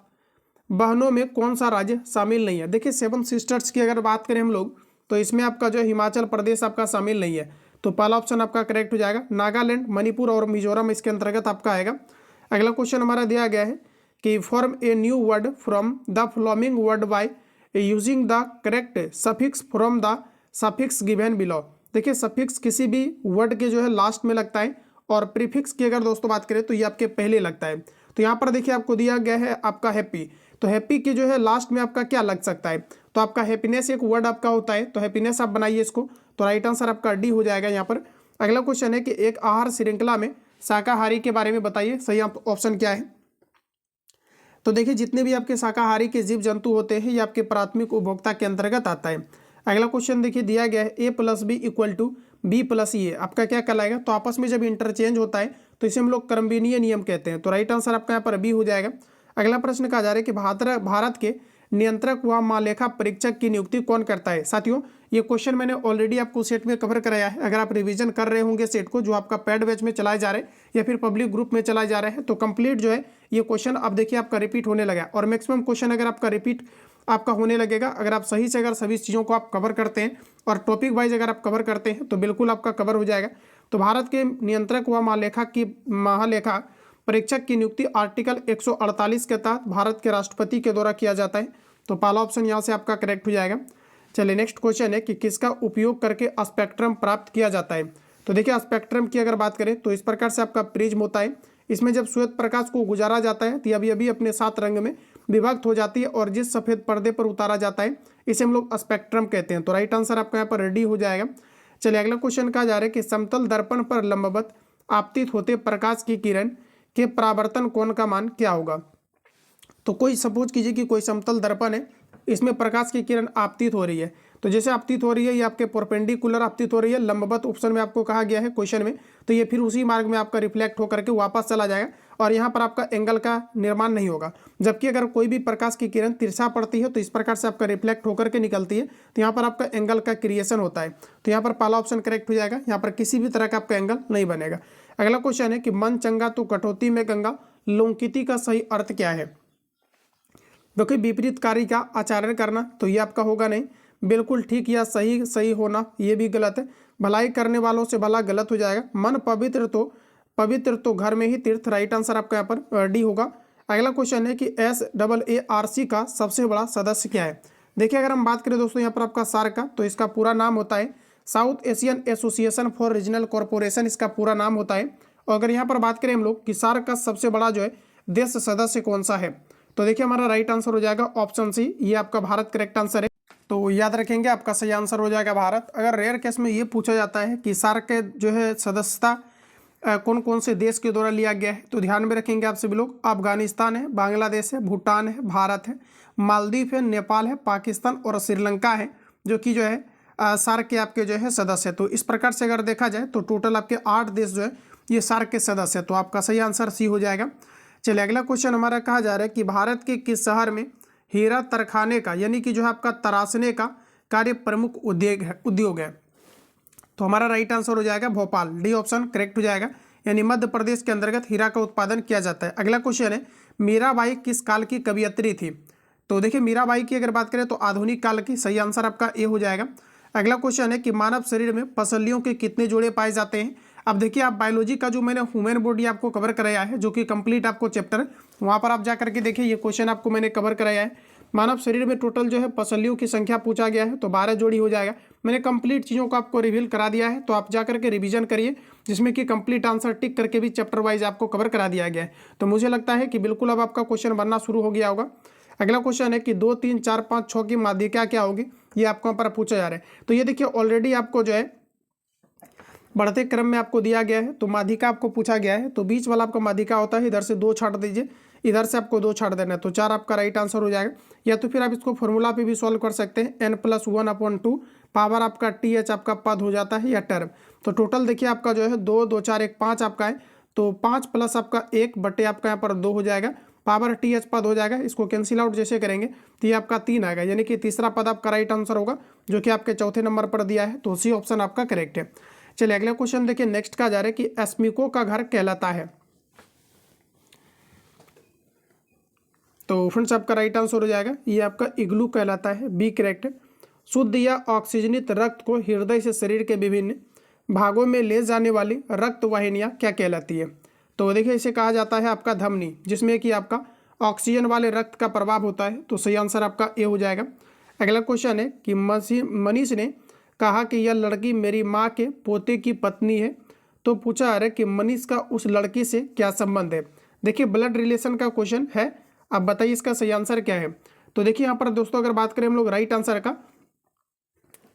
बहनों में कौन सा राज्य शामिल नहीं है। देखिए 7 सिस्टर्स की अगर बात करें हम लोग तो इसमें आपका जो हिमाचल प्रदेश आपका शामिल नहीं है, तो पहला ऑप्शन आपका करेक्ट हो जाएगा। नागालैंड, मणिपुर और मिजोरम इसके अंतर्गत आपका आएगा। अगला क्वेश्चन हमारा दिया गया है कि form a new word from the following word by using the correct suffix from the suffix given below. देखिए सफिक्स किसी भी वर्ड के जो है लास्ट में लगता है और प्रीफिक्स की अगर दोस्तों बात करें तो ये आपके पहले लगता है। तो यहाँ पर देखिए आपको दिया गया है आपका हैप्पी, तो हैप्पी के जो है लास्ट में आपका क्या लग सकता है, तो आपका हैप्पीनेस एक वर्ड आपका होता है, तो हैप्पीनेस आप बनाइए इसको, तो राइट आंसर आपका डी हो जाएगा यहाँ पर। अगला क्वेश्चन है कि एक आहार श्रृंखला में शाकाहारी के बारे में बताइए, सही ऑप्शन क्या है। तो देखिए जितने भी आपके शाकाहारी के जीव जंतु होते हैं ये आपके प्राथमिक उपभोक्ता के अंतर्गत आता है। अगला क्वेश्चन देखिए दिया गया है A+B = B+A आपका क्या कहलाएगा। तो आपस में जब इंटरचेंज होता है तो इसे हम लोग क्रमबीनीय नियम कहते हैं, तो राइट आंसर आपका यहाँ पर बी हो जाएगा। अगला प्रश्न कहा जा रहा है कि भारत के नियंत्रक व महालेखा परीक्षक की नियुक्ति कौन करता है। साथियों ये क्वेश्चन मैंने ऑलरेडी आपको सेट में कवर कराया है, अगर आप रिवीजन कर रहे होंगे सेट को जो आपका पैड बैच में चलाए जा रहे हैं या फिर पब्लिक ग्रुप में चलाए जा रहे हैं, तो कंप्लीट जो है ये क्वेश्चन अब देखिए आपका रिपीट होने लगा और मैक्सिमम क्वेश्चन अगर आपका रिपीट आपका होने लगेगा अगर आप सही से अगर सभी चीज़ों को आप कवर करते हैं और टॉपिक वाइज अगर आप कवर करते हैं तो बिल्कुल आपका कवर हो जाएगा। तो भारत के नियंत्रक व महालेखा परीक्षक की नियुक्ति आर्टिकल 148 के तहत भारत के राष्ट्रपति के द्वारा किया जाता है, तो पहला ऑप्शन यहाँ से आपका करेक्ट हो जाएगा। चलिए नेक्स्ट क्वेश्चन है कि किसका उपयोग करके स्पेक्ट्रम प्राप्त किया जाता है। तो देखिए स्पेक्ट्रम की अगर बात करें तो इस प्रकार से आपका प्रिज्म होता है, इसमें जब श्वेत प्रकाश को गुजारा जाता है तो अभी अपने 7 रंग में विभक्त हो जाती है और जिस सफेद पर्दे पर उतारा जाता है इसे हम लोग स्पेक्ट्रम कहते हैं, तो राइट आंसर आपका यहाँ पर रेडी हो जाएगा। चलिए अगला क्वेश्चन कहा जा रहा है कि समतल दर्पण पर लंबवत आपतित होते प्रकाश की किरण के परावर्तन कोण का मान क्या होगा। तो कोई सपोज कीजिए कि कोई समतल दर्पण है, इसमें प्रकाश की किरण आपतित हो रही है, तो जैसे आपतित हो रही है ये आपके परपेंडिकुलर आपतित हो रही है, लंबवत ऑप्शन में आपको कहा गया है क्वेश्चन में, तो ये फिर उसी मार्ग में आपका रिफ्लेक्ट होकर के वापस चला जाएगा और यहाँ पर आपका एंगल का निर्माण नहीं होगा। जबकि अगर कोई भी प्रकाश की किरण तिरछा पड़ती है तो इस प्रकार से आपका रिफ्लेक्ट होकर के निकलती है, तो यहाँ पर आपका एंगल का क्रिएशन होता है, तो यहाँ पर पहला ऑप्शन करेक्ट हो जाएगा, यहाँ पर किसी भी तरह का आपका एंगल नहीं बनेगा। अगला क्वेश्चन है कि मन चंगा तो कटौती में गंगा लोंकिती का सही अर्थ क्या है। क्योंकि विपरीत कार्य का आचरण करना, तो ये आपका होगा नहीं, बिल्कुल ठीक या सही होना ये भी गलत है, भलाई करने वालों से भला गलत हो जाएगा। मन पवित्र तो घर में ही तीर्थ, राइट आंसर आपका यहाँ पर डी होगा। अगला क्वेश्चन है कि SAARC का सबसे बड़ा सदस्य क्या है। देखिए अगर हम बात करें दोस्तों यहाँ पर आपका सार्क का, तो इसका पूरा नाम होता है south Asian association for regional corporation, इसका पूरा नाम होता है। और अगर यहाँ पर बात करें हम लोग कि सार्क का सबसे बड़ा जो है देश सदस्य कौन सा है, तो देखिए हमारा राइट आंसर हो जाएगा ऑप्शन सी, ये आपका भारत करेक्ट आंसर है, तो याद रखेंगे आपका सही आंसर हो जाएगा भारत। अगर रेयर केस में ये पूछा जाता है कि सार्क के जो है सदस्यता कौन कौन से देश के द्वारा लिया गया है, तो ध्यान में रखेंगे आप सभी लोग, अफगानिस्तान है, बांग्लादेश है, भूटान है, भारत है, मालदीव है, नेपाल है, पाकिस्तान और श्रीलंका है जो कि जो है सार्क के आपके जो है सदस्य है। तो इस प्रकार से अगर देखा जाए तो टोटल आपके 8 देश जो है ये सार्क के सदस्य है, तो आपका सही आंसर सी हो जाएगा। चलिए अगला क्वेश्चन हमारा कहा जा रहा है कि भारत के किस शहर में हीरा तरखाने का यानी कि जो है आपका तराशने का कार्य प्रमुख उद्योग है, तो हमारा राइट आंसर हो जाएगा भोपाल, डी ऑप्शन करेक्ट हो जाएगा, यानी मध्य प्रदेश के अंतर्गत हीरा का उत्पादन किया जाता है। अगला क्वेश्चन है मीराबाई किस काल की कवयित्री थी। तो देखिए मीराबाई की अगर बात करें तो आधुनिक काल की, सही आंसर आपका ए हो जाएगा। अगला क्वेश्चन है कि मानव शरीर में पसलियों के कितने जोड़े पाए जाते हैं। अब देखिए आप बायोलॉजी का जो मैंने ह्यूमन बॉडी आपको कवर कराया है, जो कि कंप्लीट आपको चैप्टर, वहां पर आप जा करके देखिए ये क्वेश्चन आपको मैंने कवर कराया है। मानव शरीर में टोटल जो है पसलियों की संख्या पूछा गया है, तो 12 जोड़ी हो जाएगा। मैंने कंप्लीट चीज़ों को आपको रिवील करा दिया है, तो आप जा करके रिवीजन करिए, जिसमें कि कंप्लीट आंसर टिक करके भी चैप्टर वाइज आपको कवर करा दिया गया है। तो मुझे लगता है कि बिल्कुल अब आपका क्वेश्चन बनना शुरू हो गया होगा। अगला क्वेश्चन है कि 2, 3, 4, 5, 6 की माध्यिका क्या होगी, ये आपको यहाँ पर पूछा जा रहा है। तो ये देखिए ऑलरेडी आपको जो है बढ़ते क्रम में आपको दिया गया है, तो माध्यिका आपको पूछा गया है। तो बीच वाला आपका माध्यिका होता है, इधर से 2 छाट दीजिए, इधर से आपको 2 छाट देना है, तो 4 आपका राइट आंसर हो जाएगा। या तो फिर आप इसको फॉर्मूला पे भी सॉल्व कर सकते हैं, n+1/2 पावर आपका th आपका पद हो जाता है या टर्म। तो टोटल देखिए आपका जो है 2, 2, 4, 1, 5 आपका है, तो 5 प्लस आपका 1 बटे आपका यहाँ पर 2 हो जाएगा, पावर th पद हो जाएगा। इसको कैंसिल आउट जैसे करेंगे तो ये आपका 3 आएगा, यानी कि तीसरा पद आपका राइट आंसर होगा, जो कि आपके चौथे नंबर पर दिया है। तो सी ऑप्शन आपका करेक्ट है। चलिए अगला क्वेश्चन देखिए, नेक्स्ट का जा रहा है कि एस्मिको का घर कहलाता है। तो फ्रेंड्स आपका राइट आंसर हो जाएगा, ये आपका इग्लू कहलाता है, बी करेक्ट है। शुद्ध या ऑक्सीजनित रक्त को हृदय से शरीर के विभिन्न भागों में ले जाने वाली रक्त वाहिनियां क्या कहलाती है। तो देखिए इसे कहा जाता है आपका धमनी, जिसमें कि आपका ऑक्सीजन वाले रक्त का प्रभाव होता है। तो सही आंसर आपका ए हो जाएगा। अगला क्वेश्चन है कि मनीष ने कहा कि यह लड़की मेरी माँ के पोते की पत्नी है। तो पूछा जा रहा है कि मनीष का उस लड़की से क्या संबंध है। देखिए ब्लड रिलेशन का क्वेश्चन है, आप बताइए इसका सही आंसर क्या है। तो देखिए यहाँ पर दोस्तों अगर बात करें हम लोग राइट आंसर का,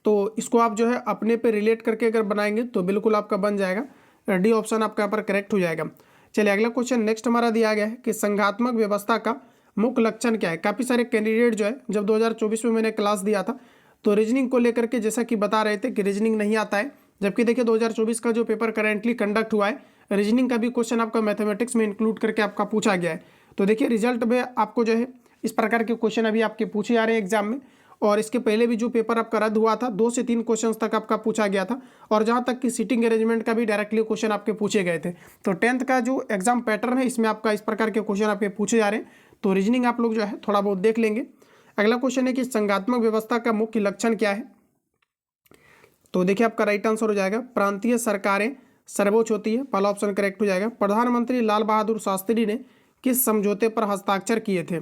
तो इसको आप जो है अपने पे रिलेट करके अगर बनाएंगे तो बिल्कुल आपका बन जाएगा, डी ऑप्शन आपका यहाँ पर करेक्ट हो जाएगा। चलिए अगला क्वेश्चन नेक्स्ट हमारा दिया गया है कि संघात्मक व्यवस्था का मुख्य लक्षण क्या है। काफ़ी सारे कैंडिडेट जो है, जब 2024 में मैंने क्लास दिया था तो रीजनिंग को लेकर के जैसा कि बता रहे थे कि रीजनिंग नहीं आता है, जबकि देखिए 2024 का जो पेपर करेंटली कंडक्ट हुआ है, रीजनिंग का भी क्वेश्चन आपका मैथमेटिक्स में इंक्लूड करके आपका पूछा गया है। तो देखिए रिजल्ट में आपको जो है इस प्रकार के क्वेश्चन अभी आपके पूछे जा रहे हैं एग्जाम में, और इसके पहले भी जो पेपर आपका रद्द हुआ था 2 से 3 क्वेश्चन तक आपका पूछा गया था, और जहां तक कि सीटिंग अरेंजमेंट का भी डायरेक्टली क्वेश्चन आपके पूछे गए थे। तो 10th का जो एग्जाम पैटर्न है इसमें आपका इस प्रकार के क्वेश्चन आपके पूछे जा रहे हैं, तो रीजनिंग आप लोग जो है थोड़ा बहुत देख लेंगे। अगला क्वेश्चन है कि संघात्मक व्यवस्था का मुख्य लक्षण क्या है। तो देखिए आपका राइट आंसर हो जाएगा, प्रांतीय सरकारें सर्वोच्च होती है, पहला ऑप्शन करेक्ट हो जाएगा। प्रधानमंत्री लाल बहादुर शास्त्री ने किस समझौते पर हस्ताक्षर किए थे।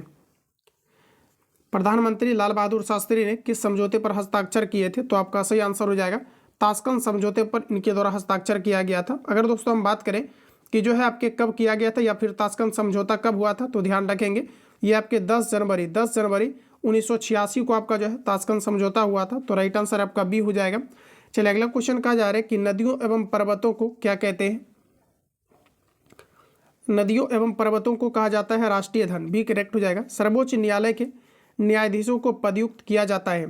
प्रधानमंत्री लाल बहादुर शास्त्री ने किस समझौते पर हस्ताक्षर किए थे। तो आपका सही आंसर हो जाएगा, ताशकंद समझौते पर इनके द्वारा हस्ताक्षर किया गया था। अगर दोस्तों हम बात करें कि जो है आपके कब किया गया था या फिर ताशकंद समझौता कब हुआ था, तो ध्यान रखेंगे ये आपके 10 जनवरी 1986 को आपका जो है ताशकंद समझौता हुआ था। तो राइट आंसर आपका बी हो जाएगा। चलिए अगला क्वेश्चन कहा जा रहा है कि नदियों एवं पर्वतों को क्या कहते हैं। नदियों एवं पर्वतों को कहा जाता है राष्ट्रीय धन, बी करेक्ट हो जाएगा। सर्वोच्च न्यायालय के न्यायाधीशों को पदयुक्त किया जाता है।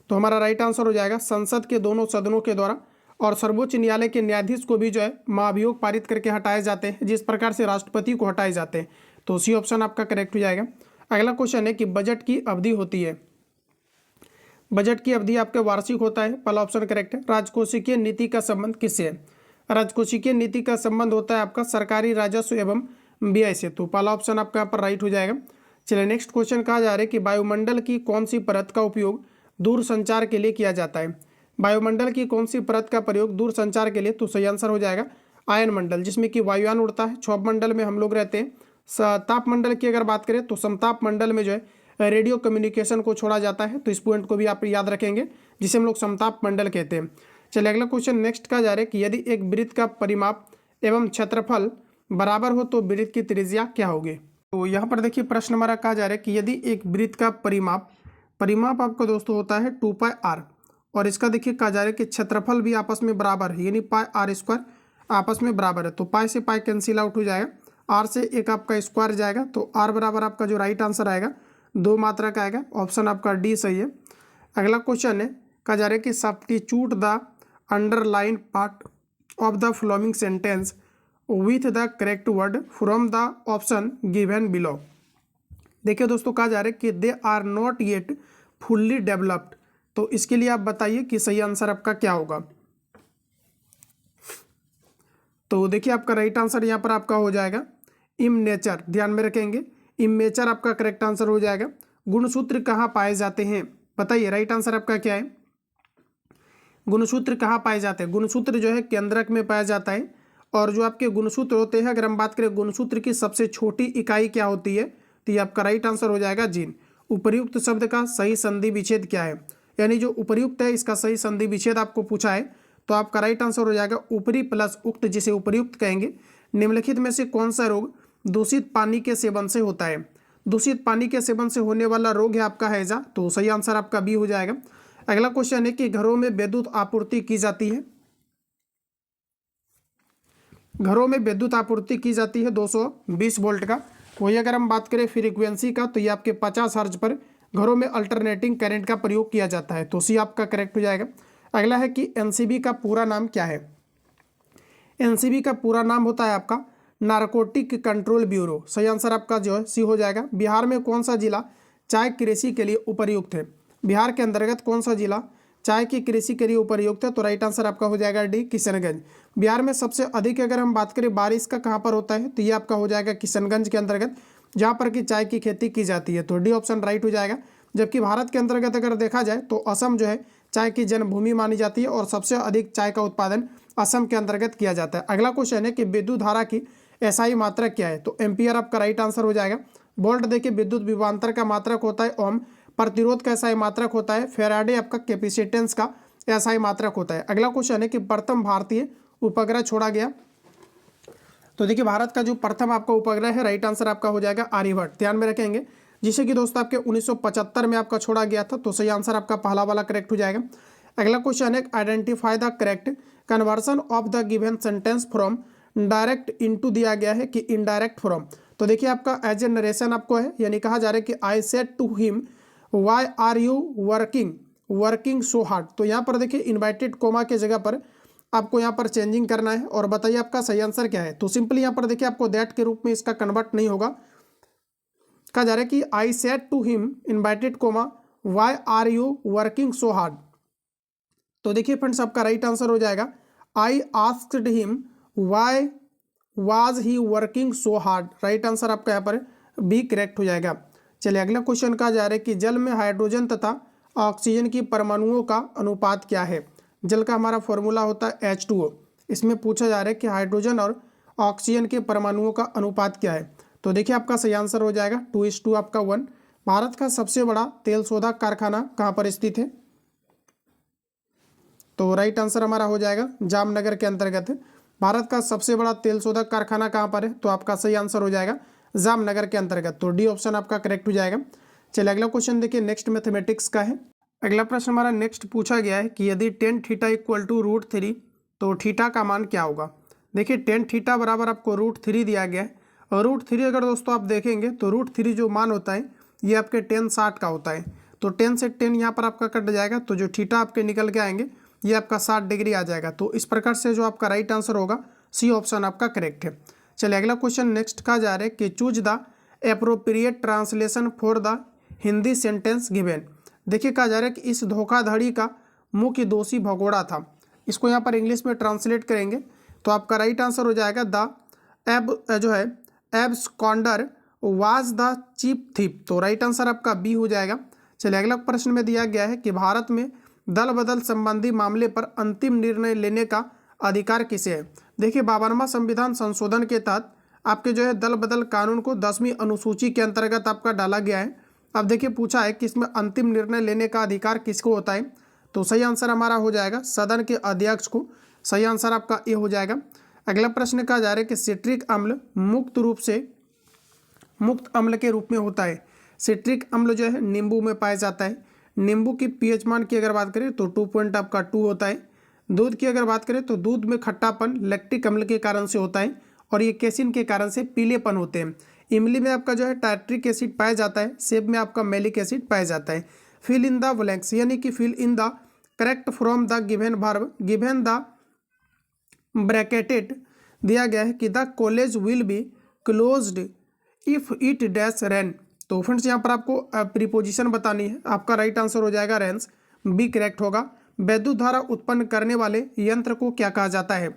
तो हमारा राइट आंसर हो जाएगा संसद के दोनों सदनों के द्वारा, और सर्वोच्च न्यायालय के न्यायाधीश को भी जो है महाभियोग पारित करके हटाए जाते हैं, जिस प्रकार से राष्ट्रपति को हटाए जाते हैं। तो सी ऑप्शन आपका करेक्ट हो जाएगा। अगला क्वेश्चन है कि बजट की अवधि होती है। बजट की अवधि आपका वार्षिक होता है, पहला ऑप्शन करेक्ट है। राजकोषीय नीति का संबंध किससे है। राजकोषीय नीति का संबंध होता है आपका सरकारी राजस्व एवं व्यय से, तो पहला ऑप्शन आपका यहाँ पर राइट हो जाएगा। चलिए नेक्स्ट क्वेश्चन कहा जा रहा है कि वायुमंडल की कौन सी परत का उपयोग दूरसंचार के लिए किया जाता है। वायुमंडल की कौन सी परत का प्रयोग दूरसंचार के लिए, तो सही आंसर हो जाएगा आयन मंडल, जिसमें कि वायुयान उड़ता है। क्षोभ मंडल में हम लोग रहते हैं। ताप मंडल की अगर बात करें तो समताप मंडल में जो है रेडियो कम्युनिकेशन को छोड़ा जाता है। तो इस पॉइंट को भी आप याद रखेंगे, जिसे हम लोग समताप मंडल कहते हैं। चलिए अगला क्वेश्चन नेक्स्ट का जा रहा है कि यदि एक वृत्त का परिमाप एवं क्षेत्रफल बराबर हो तो वृत्त की त्रिज्या क्या होगी। तो यहाँ पर देखिए प्रश्न हमारा कहा जा रहा है कि यदि एक वृत्त का परिमाप आपका दोस्तों होता है 2πr, और इसका देखिए कहा जा रहा है कि क्षेत्रफल भी आपस में बराबर है, यानी πr² आपस में बराबर है। तो पाई से पाई कैंसिल आउट हो जाएगा, आर से एक आपका स्क्वायर जाएगा, तो आर बराबर आपका जो राइट आंसर आएगा 2 मात्रा का आएगा, ऑप्शन आपका डी सही है। अगला क्वेश्चन है कहा जा रहा है कि substitute the underline part of the following sentence with the correct word from the option given below. देखिए दोस्तों कहा जा रहा है कि they are not yet fully developed, तो इसके लिए आप बताइए कि सही आंसर आपका क्या होगा। तो देखिए आपका राइट आंसर यहाँ पर आपका हो जाएगा इम नेचर, ध्यान में रखेंगे इमेचर आपका करेक्ट आंसर हो जाएगा। गुणसूत्र कहाँ पाए जाते हैं, बताइए राइट आंसर आपका क्या है। गुणसूत्र कहाँ पाए जाते हैं, गुणसूत्र जो है केंद्रक में पाया जाता है। और जो आपके गुणसूत्र होते हैं, अगर हम बात करें गुणसूत्र की सबसे छोटी इकाई क्या होती है, तो ये आपका राइट आंसर हो जाएगा जीन। उपर्युक्त शब्द का सही संधि विच्छेद क्या है, यानी जो उपर्युक्त है इसका सही संधि विच्छेद आपको पूछा है, तो आपका राइट आंसर हो जाएगा ऊपरी प्लस उक्त, जिसे उपर्युक्त कहेंगे। निम्नलिखित में से कौन सा रोग दूषित पानी के सेवन से होता है, दूषित पानी के सेवन से होने वाला रोग है आपका हैजा, तो सही आंसर आपका बी हो जाएगा। अगला क्वेश्चन है कि घरों में विद्युत आपूर्ति की जाती है, घरों में विद्युत आपूर्ति की जाती है 220 वोल्ट का। वही अगर हम बात करें फ्रीक्वेंसी का, तो ये आपके 50 हर्ट्ज पर घरों में अल्टरनेटिंग करंट का प्रयोग किया जाता है, तो सी आपका करेक्ट हो जाएगा। अगला है कि एनसीबी का पूरा नाम क्या है। एनसीबी का पूरा नाम होता है आपका नारकोटिक कंट्रोल ब्यूरो, सही आंसर आपका जो है सी हो जाएगा। बिहार में कौन सा जिला चाय कृषि के लिए उपयुक्त है, बिहार के अंतर्गत कौन सा जिला चाय की कृषि के लिए उपयुक्त है, तो राइट आंसर आपका हो जाएगा डी किशनगंज। बिहार में सबसे अधिक अगर हम बात करें बारिश का कहाँ पर होता है, तो ये आपका हो जाएगा किशनगंज के अंतर्गत, जहाँ पर कि चाय की खेती की जाती है, तो डी ऑप्शन राइट हो जाएगा। जबकि भारत के अंतर्गत अगर देखा जाए तो असम जो है चाय की जन्मभूमि मानी जाती है और सबसे अधिक चाय का उत्पादन असम के अंतर्गत किया जाता है। अगला क्वेश्चन है कि विद्युत धारा की एसआई मात्रक क्या है, तो एम्पियर आपका राइट आंसर हो जाएगा। वोल्ट देखिए विद्युत विभवांतर का मात्रक होता है, ओम प्रतिरोध का एसआई मात्रक होता है, फेराडे आपका कैपेसिटेंस का एसआई मात्रक होता है। अगला क्वेश्चन है कि प्रथम भारतीय उपग्रह छोड़ा गया, तो देखिए भारत का जो प्रथम आपका उपग्रह है राइट आंसर आपका हो जाएगा आर्यभट्ट, ध्यान में रखेंगे, जिसे कि दोस्तों आपके 1975 में आपका छोड़ा गया था, तो सही आंसर आपका पहला वाला करेक्ट हो जाएगा। अगला क्वेश्चन है identify the correct conversion of the given sentence from direct into दिया गया है कि इनडायरेक्ट फ्रॉम, तो देखिए आपका एज ए नरेशन आपको है, यानी कहा जा रहा है कि I said to him why are you working so hard, तो यहाँ पर देखिए इन्वाइटेड कोमा के जगह पर आपको यहाँ पर चेंजिंग करना है। और बताइए आपका सही आंसर क्या है, तो सिंपली यहाँ पर देखिए आपको दैट के रूप में इसका कन्वर्ट नहीं होगा, कहा जा रहा है कि I said to him inverted comma why are you working so hard, तो देखिए फ्रेंड्स आपका राइट आंसर हो जाएगा I asked him why was he working so hard, right answer आपका यहाँ पर बी करेक्ट हो जाएगा। चलिए अगला क्वेश्चन कहा जा रहा है कि जल में हाइड्रोजन तथा ऑक्सीजन की परमाणुओं का अनुपात क्या है। जल का हमारा फॉर्मूला होता है H2O, इसमें पूछा जा रहा है कि हाइड्रोजन और ऑक्सीजन के परमाणुओं का अनुपात क्या है, तो देखिए आपका सही आंसर हो जाएगा 2:1 आपका 1। भारत का सबसे बड़ा तेल शोधक कारखाना कहाँ पर स्थित है, तो राइट आंसर हमारा हो जाएगा जामनगर के अंतर्गत है। भारत का सबसे बड़ा तेल शोधक कारखाना कहाँ पर है, तो आपका सही आंसर हो जाएगा जामनगर के अंतर्गत, तो डी ऑप्शन आपका करेक्ट हो जाएगा। चलिए अगला क्वेश्चन देखिए नेक्स्ट मैथमेटिक्स का है। अगला प्रश्न हमारा नेक्स्ट पूछा गया है कि यदि टेन थीटा इक्वल टू √3 तो थीटा का मान क्या होगा। देखिए टेन थीटा बराबर आपको √3 दिया गया है, और √3 अगर दोस्तों आप देखेंगे तो √3 जो मान होता है ये आपके 10 60 का होता है, तो 10 से 10 यहाँ पर आपका कट जाएगा, तो जो थीटा आपके निकल के आएंगे ये आपका 60 डिग्री आ जाएगा, तो इस प्रकार से जो आपका राइट आंसर होगा सी ऑप्शन आपका करेक्ट है। चलिए अगला क्वेश्चन नेक्स्ट कहा जा रहा है कि choose the appropriate translation for the Hindi sentence given. देखिए कहा जा रहा है कि इस धोखाधड़ी का मुख्य दोषी भगोड़ा था, इसको यहाँ पर इंग्लिश में ट्रांसलेट करेंगे तो आपका राइट आंसर हो जाएगा the absconder was the chief thief, तो राइट आंसर आपका बी हो जाएगा। चलिए अगला प्रश्न में दिया गया है कि भारत में दल बदल संबंधी मामले पर अंतिम निर्णय लेने का अधिकार किसे है। देखिए 52वां संविधान संशोधन के तहत आपके जो है दल बदल कानून को 10वीं अनुसूची के अंतर्गत आपका डाला गया है। अब देखिए पूछा है कि इसमें अंतिम निर्णय लेने का अधिकार किसको होता है, तो सही आंसर हमारा हो जाएगा सदन के अध्यक्ष को, सही आंसर आपका ए हो जाएगा। अगला प्रश्न कहा जा रहा है कि सिट्रिक अम्ल मुक्त अम्ल के रूप में होता है। सिट्रिक अम्ल जो है नींबू में पाया जाता है। नींबू की पीएच मान की अगर बात करें तो 2.2 होता है। दूध की अगर बात करें तो दूध में खट्टापन लैक्टिक अम्ल के कारण से होता है, और ये केसिन के कारण से पीलेपन होते हैं। इमली में आपका जो है टार्ट्रिक एसिड पाया जाता है। सेब में आपका मैलिक एसिड पाया जाता है। फिल इन द ब्लैंक्स, यानी कि fill in the correct from the given verb given the bracketed दिया गया है कि the college will be closed if it dash rain, तो फ्रेंड्स यहाँ पर आपको प्रीपोजिशन बतानी है, आपका राइट आंसर हो जाएगा रेंस, बी करेक्ट होगा। विद्युत धारा उत्पन्न करने वाले यंत्र को क्या कहा जाता है।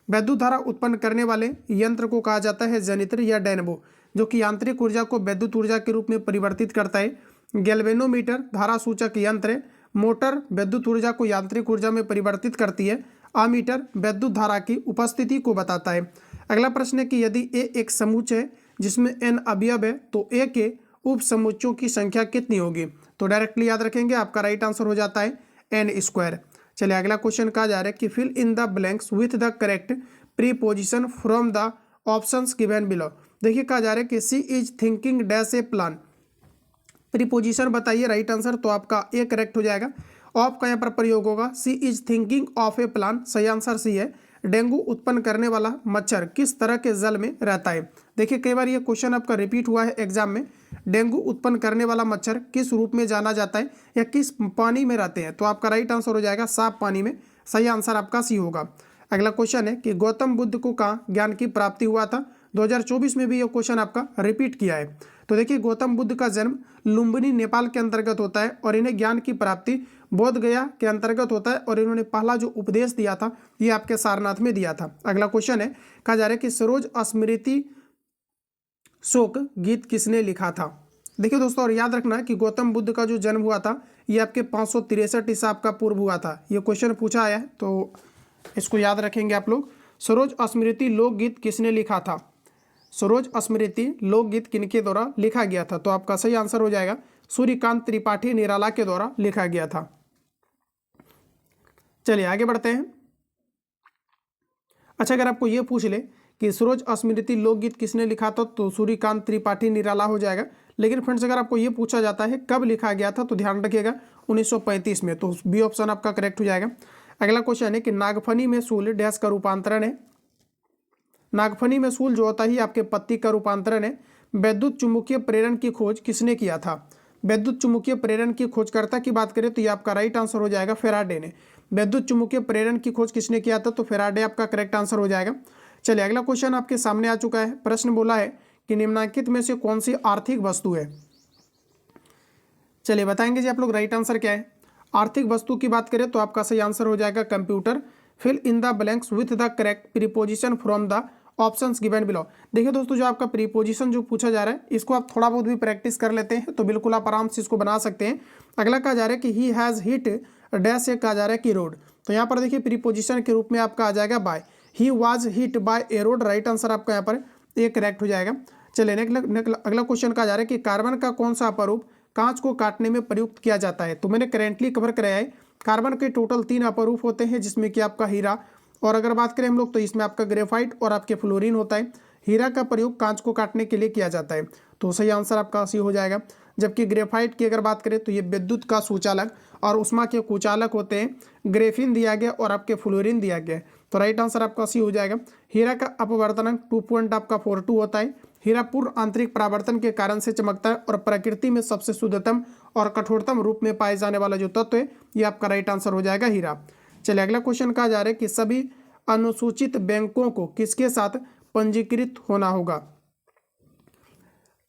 विद्युत धारा उत्पन्न करने वाले यंत्र को कहा जाता है जनरेटर या डायनेमो। जो कि यांत्रिक ऊर्जा को विद्युत ऊर्जा के रूप में परिवर्तित करता है। गैल्वेनोमीटर धारा सूचक यंत्र है। मोटर विद्युत ऊर्जा को यांत्रिक ऊर्जा में परिवर्तित करती है। अमीटर विद्युत धारा की उपस्थिति को बताता है। अगला प्रश्न है कि यदि ए एक समुच्चय है जिसमें n अवयव है तो ए के उप समुच्चयों की संख्या कितनी होगी? तो डायरेक्टली याद रखेंगे, आपका राइट आंसर हो जाता है n²। चलिए अगला क्वेश्चन कहा जा रहा है कि fill in the blanks with the correct preposition from the options given below. देखिए कहा जा रहा है कि she is thinking dash a plan. Preposition बताइए राइट आंसर, तो आपका ए करेक्ट हो जाएगा। ऑफ का यहाँ पर प्रयोग होगा। She is thinking of a plan, सही आंसर सी है। डेंगू उत्पन्न करने वाला मच्छर किस तरह के जल में रहता है? देखिए कई बार ये क्वेश्चन आपका रिपीट हुआ है एग्जाम में। डेंगू उत्पन्न करने वाला मच्छर किस रूप में जाना जाता है या किस पानी में रहते हैं? तो आपका राइट आंसर हो जाएगा साफ पानी में, सही आंसर आपका सी होगा। अगला क्वेश्चन है कि गौतम बुद्ध को कहाँ ज्ञान की प्राप्ति हुआ था? 2024 में भी ये क्वेश्चन आपका रिपीट किया है। तो देखिए गौतम बुद्ध का जन्म लुम्बिनी नेपाल के अंतर्गत होता है और इन्हें ज्ञान की प्राप्ति बोध गया के अंतर्गत होता है और इन्होंने पहला जो उपदेश दिया था ये आपके सारनाथ में दिया था। अगला क्वेश्चन है, कहा जा रहा है कि सरोज स्मृति शोक गीत किसने लिखा था? देखिए दोस्तों, और याद रखना कि गौतम बुद्ध का जो जन्म हुआ था ये आपके 563 ईसा आपका पूर्व हुआ था। ये क्वेश्चन पूछा आया है तो इसको याद रखेंगे आप लोग। सरोज स्मृति लोकगीत किसने लिखा था? सरोज स्मृति लोकगीत किनके द्वारा लिखा गया था? तो आपका सही आंसर हो जाएगा सूर्यकांत त्रिपाठी निराला के द्वारा लिखा गया था। चलिए आगे बढ़ते हैं। अच्छा, अगर आपको ये पूछ ले कि सरोज स्मृति लोकगीत किसने लिखा था तो सूर्यकांत त्रिपाठी निराला हो जाएगा। लेकिन फ्रेंड्स अगर आपको ये पूछा जाता है कब लिखा गया था तो ध्यान रखिएगा 1935 में, तो बी ऑप्शन आपका करेक्ट हो जाएगा। अगला क्वेश्चन है कि नागफनी में सूल डैश का रूपांतरण है। नागफनी में सूल जो होता है आपके पत्ती का रूपांतरण है। विद्युत चुम्बकीय प्रेरण की खोज किसने किया था? विद्युत चुम्बकीय प्रेरण की खोजकर्ता की बात करें तो ये आपका राइट आंसर हो जाएगा फैराडे ने। विद्युत चुम्बकीय प्रेरण की खोज किसने किया था? तो फैराडे आपका करेक्ट आंसर हो जाएगा। चलिए अगला क्वेश्चन आपके सामने आ चुका है। प्रश्न बोला है कि निम्नलिखित में से कौन सी आर्थिक वस्तु है? चलिए बताएंगे जी आप लोग राइट आंसर क्या है। आर्थिक वस्तु की बात करें तो आपका सही आंसर हो जाएगा computer. Fill in the blanks with the correct preposition from the options given below. देखिए दोस्तों, जो आपका प्रीपोजिशन जो पूछा जा रहा है इसको आप थोड़ा बहुत भी प्रैक्टिस कर लेते हैं तो बिल्कुल आप आराम से इसको बना सकते हैं। अगला कहा जा रहा है कि ही हैज़ हिट डैश से कहा जा रहा है कि रोड। तो यहाँ पर देखिए प्रीपोजिशन के रूप में आपका आ जाएगा by. He was hit by a road, right answer आपका यहाँ पर ए करेक्ट हो जाएगा। चलिए अगला क्वेश्चन कहा जा रहा है कि कार्बन का कौन सा अपरूप कांच को काटने में प्रयुक्त किया जाता है? तो मैंने करेंटली कवर कराया है। कार्बन के टोटल 3 अपरूप होते हैं जिसमें कि आपका हीरा, और अगर बात करें हम लोग तो इसमें आपका ग्रेफाइट और आपके फ्लोरीन होता है। हीरा का प्रयोग कांच को काटने के लिए किया जाता है, तो सही आंसर आपका सी हो जाएगा। जबकि ग्रेफाइट की अगर बात करें तो ये विद्युत का सुचालक और उष्मा के कुचालक होते हैं। ग्रेफिन दिया गया और आपके फ्लोरीन दिया गया, तो राइट आंसर आपका सी हो जाएगा। हीरा का अपवर्तनांक 2.42 होता है। हीरा पूर्ण आंतरिक परावर्तन के कारण से चमकता है और प्रकृति में सबसे शुद्धतम और कठोरतम रूप में पाए जाने वाला जो तत्व है ये आपका राइट आंसर हो जाएगा हीरा। चलिए अगला क्वेश्चन कहा जा रहा है कि सभी अनुसूचित बैंकों को किसके साथ पंजीकृत होना होगा?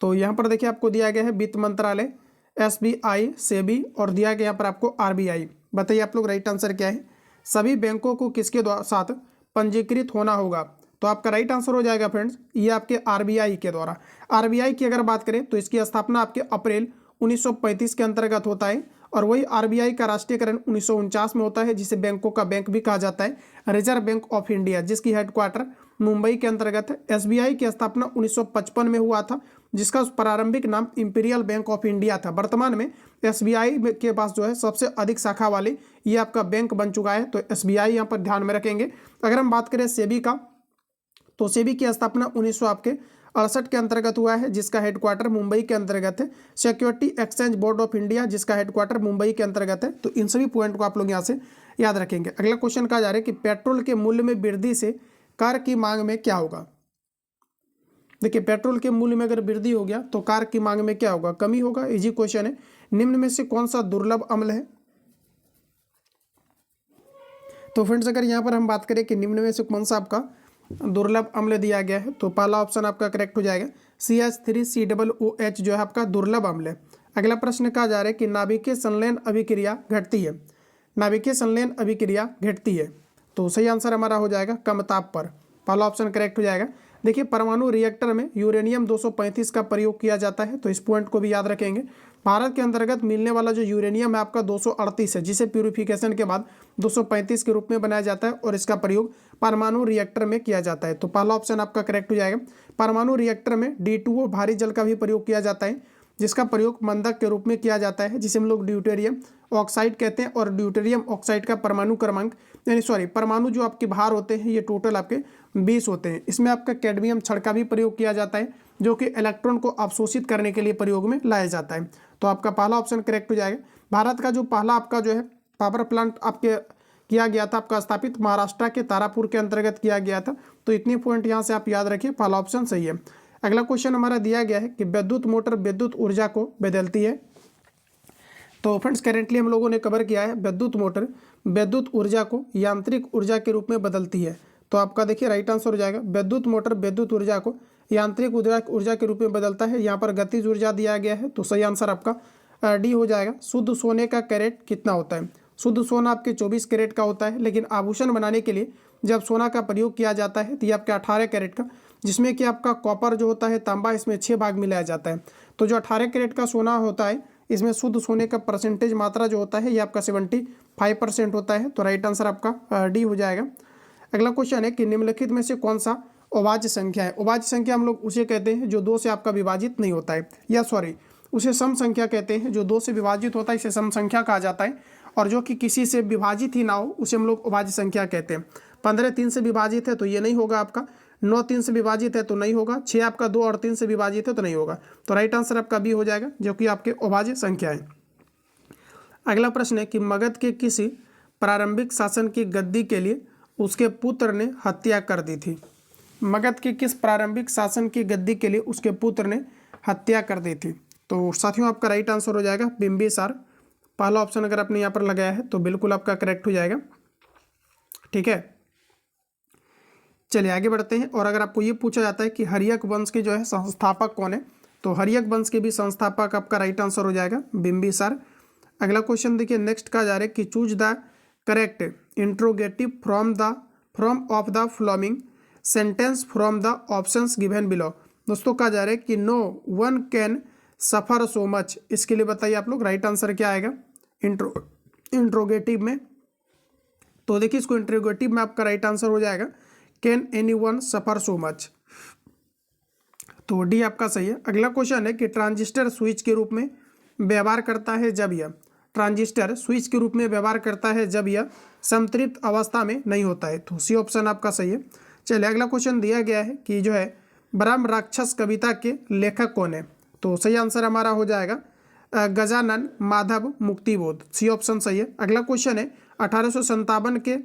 तो यहाँ पर देखिए आपको दिया गया है वित्त मंत्रालय, SBI, सेबी और दिया गया यहाँ पर आपको RBI। बताइए आप लोग राइट आंसर क्या है? सभी बैंकों को किसके साथ पंजीकृत होना होगा? तो आपका राइट आंसर हो जाएगा फ्रेंड्स ये आपके RBI के द्वारा। RBI की अगर बात करें तो इसकी स्थापना आपके अप्रैल 1935 के अंतर्गत होता है और वही RBI का राष्ट्रीयकरण 1949 में होता है, जिसे बैंकों का बैंक भी कहा जाता है। रिजर्व बैंक ऑफ इंडिया जिसकी हेडक्वार्टर मुंबई के अंतर्गत है। SBI की स्थापना 1955 में हुआ था जिसका प्रारंभिक नाम इंपीरियल बैंक ऑफ इंडिया था। वर्तमान में SBI के पास जो है सबसे अधिक शाखा वाले ये आपका बैंक बन चुका है, तो SBI यहाँ पर ध्यान में रखेंगे। अगर हम बात करें सेबी का तो सेबी की स्थापना 1968 के अंतर्गत हुआ है जिसका हेडक्वार्टर मुंबई के अंतर्गत है। Security exchange board of India जिसका हेडक्वार्टर मुंबई के अंतर्गत है। तो इन सभी पॉइंट को आप लोग यहाँ से याद रखेंगे। अगला क्वेश्चन कहा जा रहा है कि पेट्रोल के मूल्य में वृद्धि से कार की मांग में क्या होगा? देखिए पेट्रोल के मूल्य में अगर वृद्धि हो गया तो कार की मांग में क्या होगा? कमी होगा। इजी क्वेश्चन है। निम्न में से कौन सा दुर्लभ अम्ल है? तो फ्रेंड्स अगर यहाँ पर हम बात करें कि निम्न में से कौन सा आपका दुर्लभ अम्ल दिया गया है तो पहला ऑप्शन आपका करेक्ट हो जाएगा CH3COOH जो है आपका दुर्लभ अम्ल है। अगला प्रश्न कहा जा रहा है कि नाभिकीय संलयन अभिक्रिया घटती है। नाभिकीय संलयन अभिक्रिया घटती है, तो सही आंसर हमारा हो जाएगा कम ताप पर। पहला ऑप्शन करेक्ट हो जाएगा। देखिए परमाणु रिएक्टर में यूरेनियम 235 का प्रयोग किया जाता है, तो इस पॉइंट को भी याद रखेंगे। भारत के अंतर्गत मिलने वाला जो यूरेनियम है आपका 238 है, जिसे प्यूरिफिकेशन के बाद 235 के रूप में बनाया जाता है और इसका प्रयोग परमाणु रिएक्टर में किया जाता है। तो पहला ऑप्शन आपका करेक्ट हो जाएगा। परमाणु रिएक्टर में D2O भारी जल का भी प्रयोग किया जाता है, जिसका प्रयोग मंदक के रूप में किया जाता है, जिसे हम लोग ड्यूटेरियम ऑक्साइड कहते हैं। और ड्यूटेरियम ऑक्साइड का परमाणु क्रमांक परमाणु जो आपके भार होते हैं ये टोटल आपके 20 होते हैं। इसमें आपका कैडमियम छड़ का भी प्रयोग किया जाता है, जो कि इलेक्ट्रॉन को अवशोषित करने के लिए प्रयोग में लाया जाता है। तो आपका पहला ऑप्शन करेक्ट हो जाएगा। भारत का जो पहला आपका जो है पावर प्लांट आपके किया गया था आपका स्थापित महाराष्ट्र के तारापुर के अंतर्गत किया गया था। तो इतनी पॉइंट यहाँ से आप याद रखिए, पहला ऑप्शन सही है। अगला क्वेश्चन हमारा दिया गया है कि विद्युत मोटर विद्युत ऊर्जा को बदलती है। तो फ्रेंड्स करेंटली हम लोगों ने कवर किया है विद्युत मोटर विद्युत ऊर्जा को यांत्रिक ऊर्जा के रूप में बदलती है। तो आपका देखिए राइट आंसर हो जाएगा, विद्युत मोटर विद्युत ऊर्जा को यांत्रिक ऊर्जा के रूप में बदलता है। यहाँ पर गतिज ऊर्जा दिया गया है, तो सही आंसर आपका डी हो जाएगा। शुद्ध सोने का कैरेट कितना होता है? शुद्ध सोना आपके 24 कैरेट का होता है, लेकिन आभूषण बनाने के लिए जब सोना का प्रयोग किया जाता है तो ये आपके 18 कैरेट का, जिसमें कि आपका कॉपर जो होता है तांबा, इसमें 6 भाग मिलाया जाता है। तो जो 18 कैरेट का सोना होता है इसमें शुद्ध सोने का परसेंटेज मात्रा जो होता है ये आपका 75% होता है। तो राइट आंसर आपका डी हो जाएगा। अगला क्वेश्चन है कि निम्नलिखित में से कौन सा अभाज्य संख्या है? अभाज्य संख्या हम लोग उसे कहते हैं जो 2 से आपका विभाजित नहीं होता है, या उसे सम संख्या कहते हैं। जो 2 से विभाजित होता है इसे सम संख्या कहा जाता है, और जो कि किसी से विभाजित ही ना हो उसे हम लोग अभाज्य संख्या कहते हैं। 15 3 से विभाजित है तो ये नहीं होगा आपका, 9 3 से विभाजित है तो नहीं होगा, 6 आपका 2 और 3 से विभाजित है तो नहीं होगा। तो राइट आंसर आपका बी हो जाएगा, जो कि आपके अभाज्य संख्या है। अगला प्रश्न है कि मगध के किसी प्रारंभिक शासन की गद्दी के लिए उसके पुत्र ने हत्या कर दी थी? मगध के किस प्रारंभिक शासन की गद्दी के लिए उसके पुत्र ने हत्या कर दी थी? तो साथियों आपका राइट आंसर हो जाएगा बिंबिसार। पहला ऑप्शन अगर आपने यहाँ पर लगाया है तो बिल्कुल आपका करेक्ट हो जाएगा। ठीक है, चलिए आगे बढ़ते हैं। और अगर आपको ये पूछा जाता है कि हर्यक वंश के जो है संस्थापक कौन है, तो हर्यक वंश के भी संस्थापक आपका राइट आंसर हो जाएगा बिंबिसार। अगला क्वेश्चन देखिए नेक्स्ट का जा रहा है कि choose the correct interrogative from of the following sentence from the options given below. दोस्तों कहा जा रहा है कि no one can suffer so much, इसके लिए बताइए आप लोग राइट आंसर क्या आएगा इंट्रोगेटिव में? तो देखिए इसको इंट्रोगेटिव में आपका राइट आंसर हो जाएगा can anyone suffer so much. तो डी आपका सही है। अगला क्वेश्चन है कि ट्रांजिस्टर स्विच के रूप में व्यवहार करता है जब यह संतृप्त अवस्था में नहीं होता है। तो सी ऑप्शन आपका सही है। चलिए अगला क्वेश्चन दिया गया है कि जो है ब्रह्म राक्षस कविता के लेखक कौन है? तो सही आंसर हमारा हो जाएगा गजानन माधव मुक्तिबोध, सी ऑप्शन सही है। अगला क्वेश्चन है 1857 के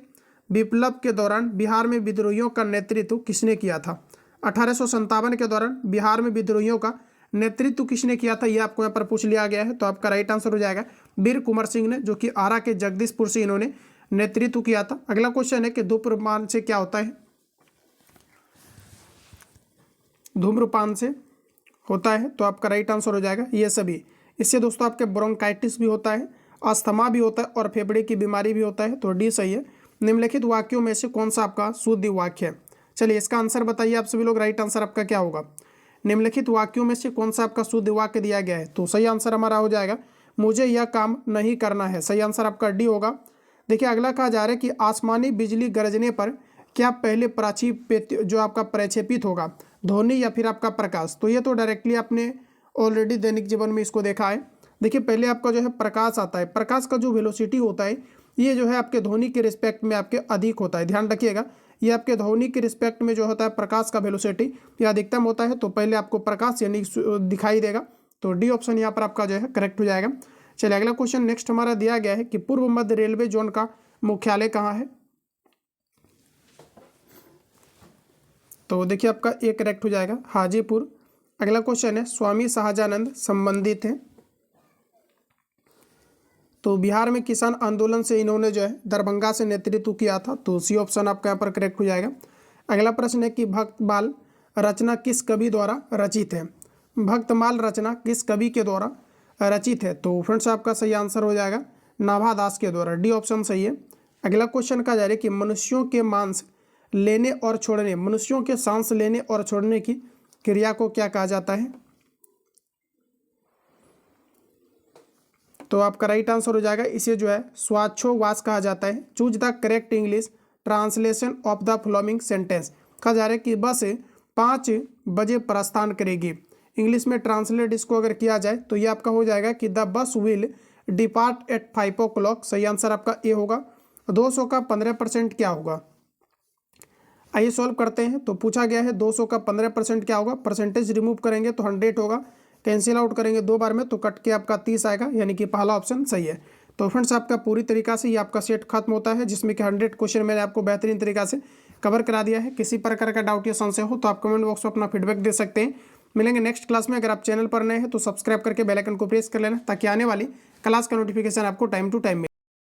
विप्लव के दौरान बिहार में विद्रोहियों का नेतृत्व किसने किया था? 1857 के दौरान बिहार में विद्रोहियों का नेतृत्व किसने किया था, ये आपको यहाँ पर पूछ लिया गया है। तो आपका राइट आंसर हो जाएगा वीर कुंवर सिंह ने, जो कि आरा के जगदीशपुर से इन्होंने नेतृत्व किया था। अगला क्वेश्चन है कि धूम्रपान से क्या होता है? धूम्रपान से होता है, तो आपका राइट आंसर हो जाएगा ये सभी। इससे दोस्तों आपके ब्रोंकाइटिस भी होता है, अस्थमा भी होता है और फेफड़े की बीमारी भी होता है। तो डी सही है। निम्नलिखित वाक्यों में से कौन सा आपका शुद्ध वाक्य है? चलिए इसका आंसर बताइए आप सभी लोग। राइट आंसर आपका क्या होगा? निम्नलिखित वाक्यों में से कौन सा आपका शुद्ध वाक्य दिया गया है? तो सही आंसर हमारा हो जाएगा मुझे यह काम नहीं करना है, सही आंसर आपका डी होगा। देखिए अगला कहा जा रहा है कि आसमानी बिजली गरजने पर क्या पहले जो आपका प्रक्षेपित होगा, ध्वनि या फिर आपका प्रकाश? तो ये तो डायरेक्टली आपने ऑलरेडी दैनिक जीवन में इसको देखा है। देखिए पहले आपका जो है प्रकाश आता है, प्रकाश का जो वेलोसिटी होता है ये जो है आपके ध्वनि के रिस्पेक्ट में आपके अधिक होता है। ध्यान रखिएगा, ये आपके ध्वनि के रिस्पेक्ट में जो होता है प्रकाश का वेलोसिटी ये अधिकतम होता है। तो पहले आपको प्रकाश यानी दिखाई देगा। तो डी ऑप्शन यहाँ पर आपका जो है करेक्ट हो जाएगा। चलिए अगला क्वेश्चन नेक्स्ट हमारा दिया गया है कि पूर्व मध्य रेलवे जोन का मुख्यालय कहाँ है? तो देखिए आपका ए करेक्ट हो जाएगा हाजीपुर। अगला क्वेश्चन है स्वामी शाहजानंद संबंधित हैं, तो बिहार में किसान आंदोलन से इन्होंने जो है दरभंगा से नेतृत्व किया था। तो सी ऑप्शन आपका यहाँ पर करेक्ट हो जाएगा। अगला प्रश्न है कि भक्तमाल रचना किस कवि द्वारा रचित है? भक्तमाल रचना किस कवि के द्वारा रचित है? तो फ्रेंड्स आपका सही आंसर हो जाएगा नाभादास के द्वारा, डी ऑप्शन सही है। अगला क्वेश्चन का जा रहा है कि मनुष्यों के मांस लेने और छोड़ने, मनुष्यों के सांस लेने और छोड़ने की क्रिया को क्या कहा जाता है? तो आपका राइट आंसर हो जाएगा, इसे जो है श्वासोच्छ्वास कहा जाता है। Choose the correct English translation of the following sentence. कहा जा रहा है कि बस 5 बजे प्रस्थान करेगी। इंग्लिश में ट्रांसलेट इसको अगर किया जाए तो ये आपका हो जाएगा कि the bus will depart eight 5 o'clock। सही आंसर आपका ए होगा। 200 का 15% क्या होगा? आइए सॉल्व करते हैं। तो पूछा गया है 200 का 15% क्या होगा? परसेंटेज रिमूव करेंगे तो 100 होगा, कैंसिल आउट करेंगे 2 बार में तो कट के आपका 30 आएगा, यानी कि पहला ऑप्शन सही है। तो फ्रेंड्स आपका पूरी तरीका से ये आपका सेट खत्म होता है, जिसमें कि 100 क्वेश्चन मैंने आपको बेहतरीन तरीका से कवर करा दिया है। किसी प्रकार का डाउट या संशय हो तो आप कमेंट बॉक्स में अपना फीडबैक दे सकते हैं। मिलेंगे नेक्स्ट क्लास में। अगर आप चैनल पर नए हैं तो सब्सक्राइब करके बेल आइकन को प्रेस कर लेना, ताकि आने वाली क्लास का नोटिफिकेशन आपको टाइम टू टाइम मिले।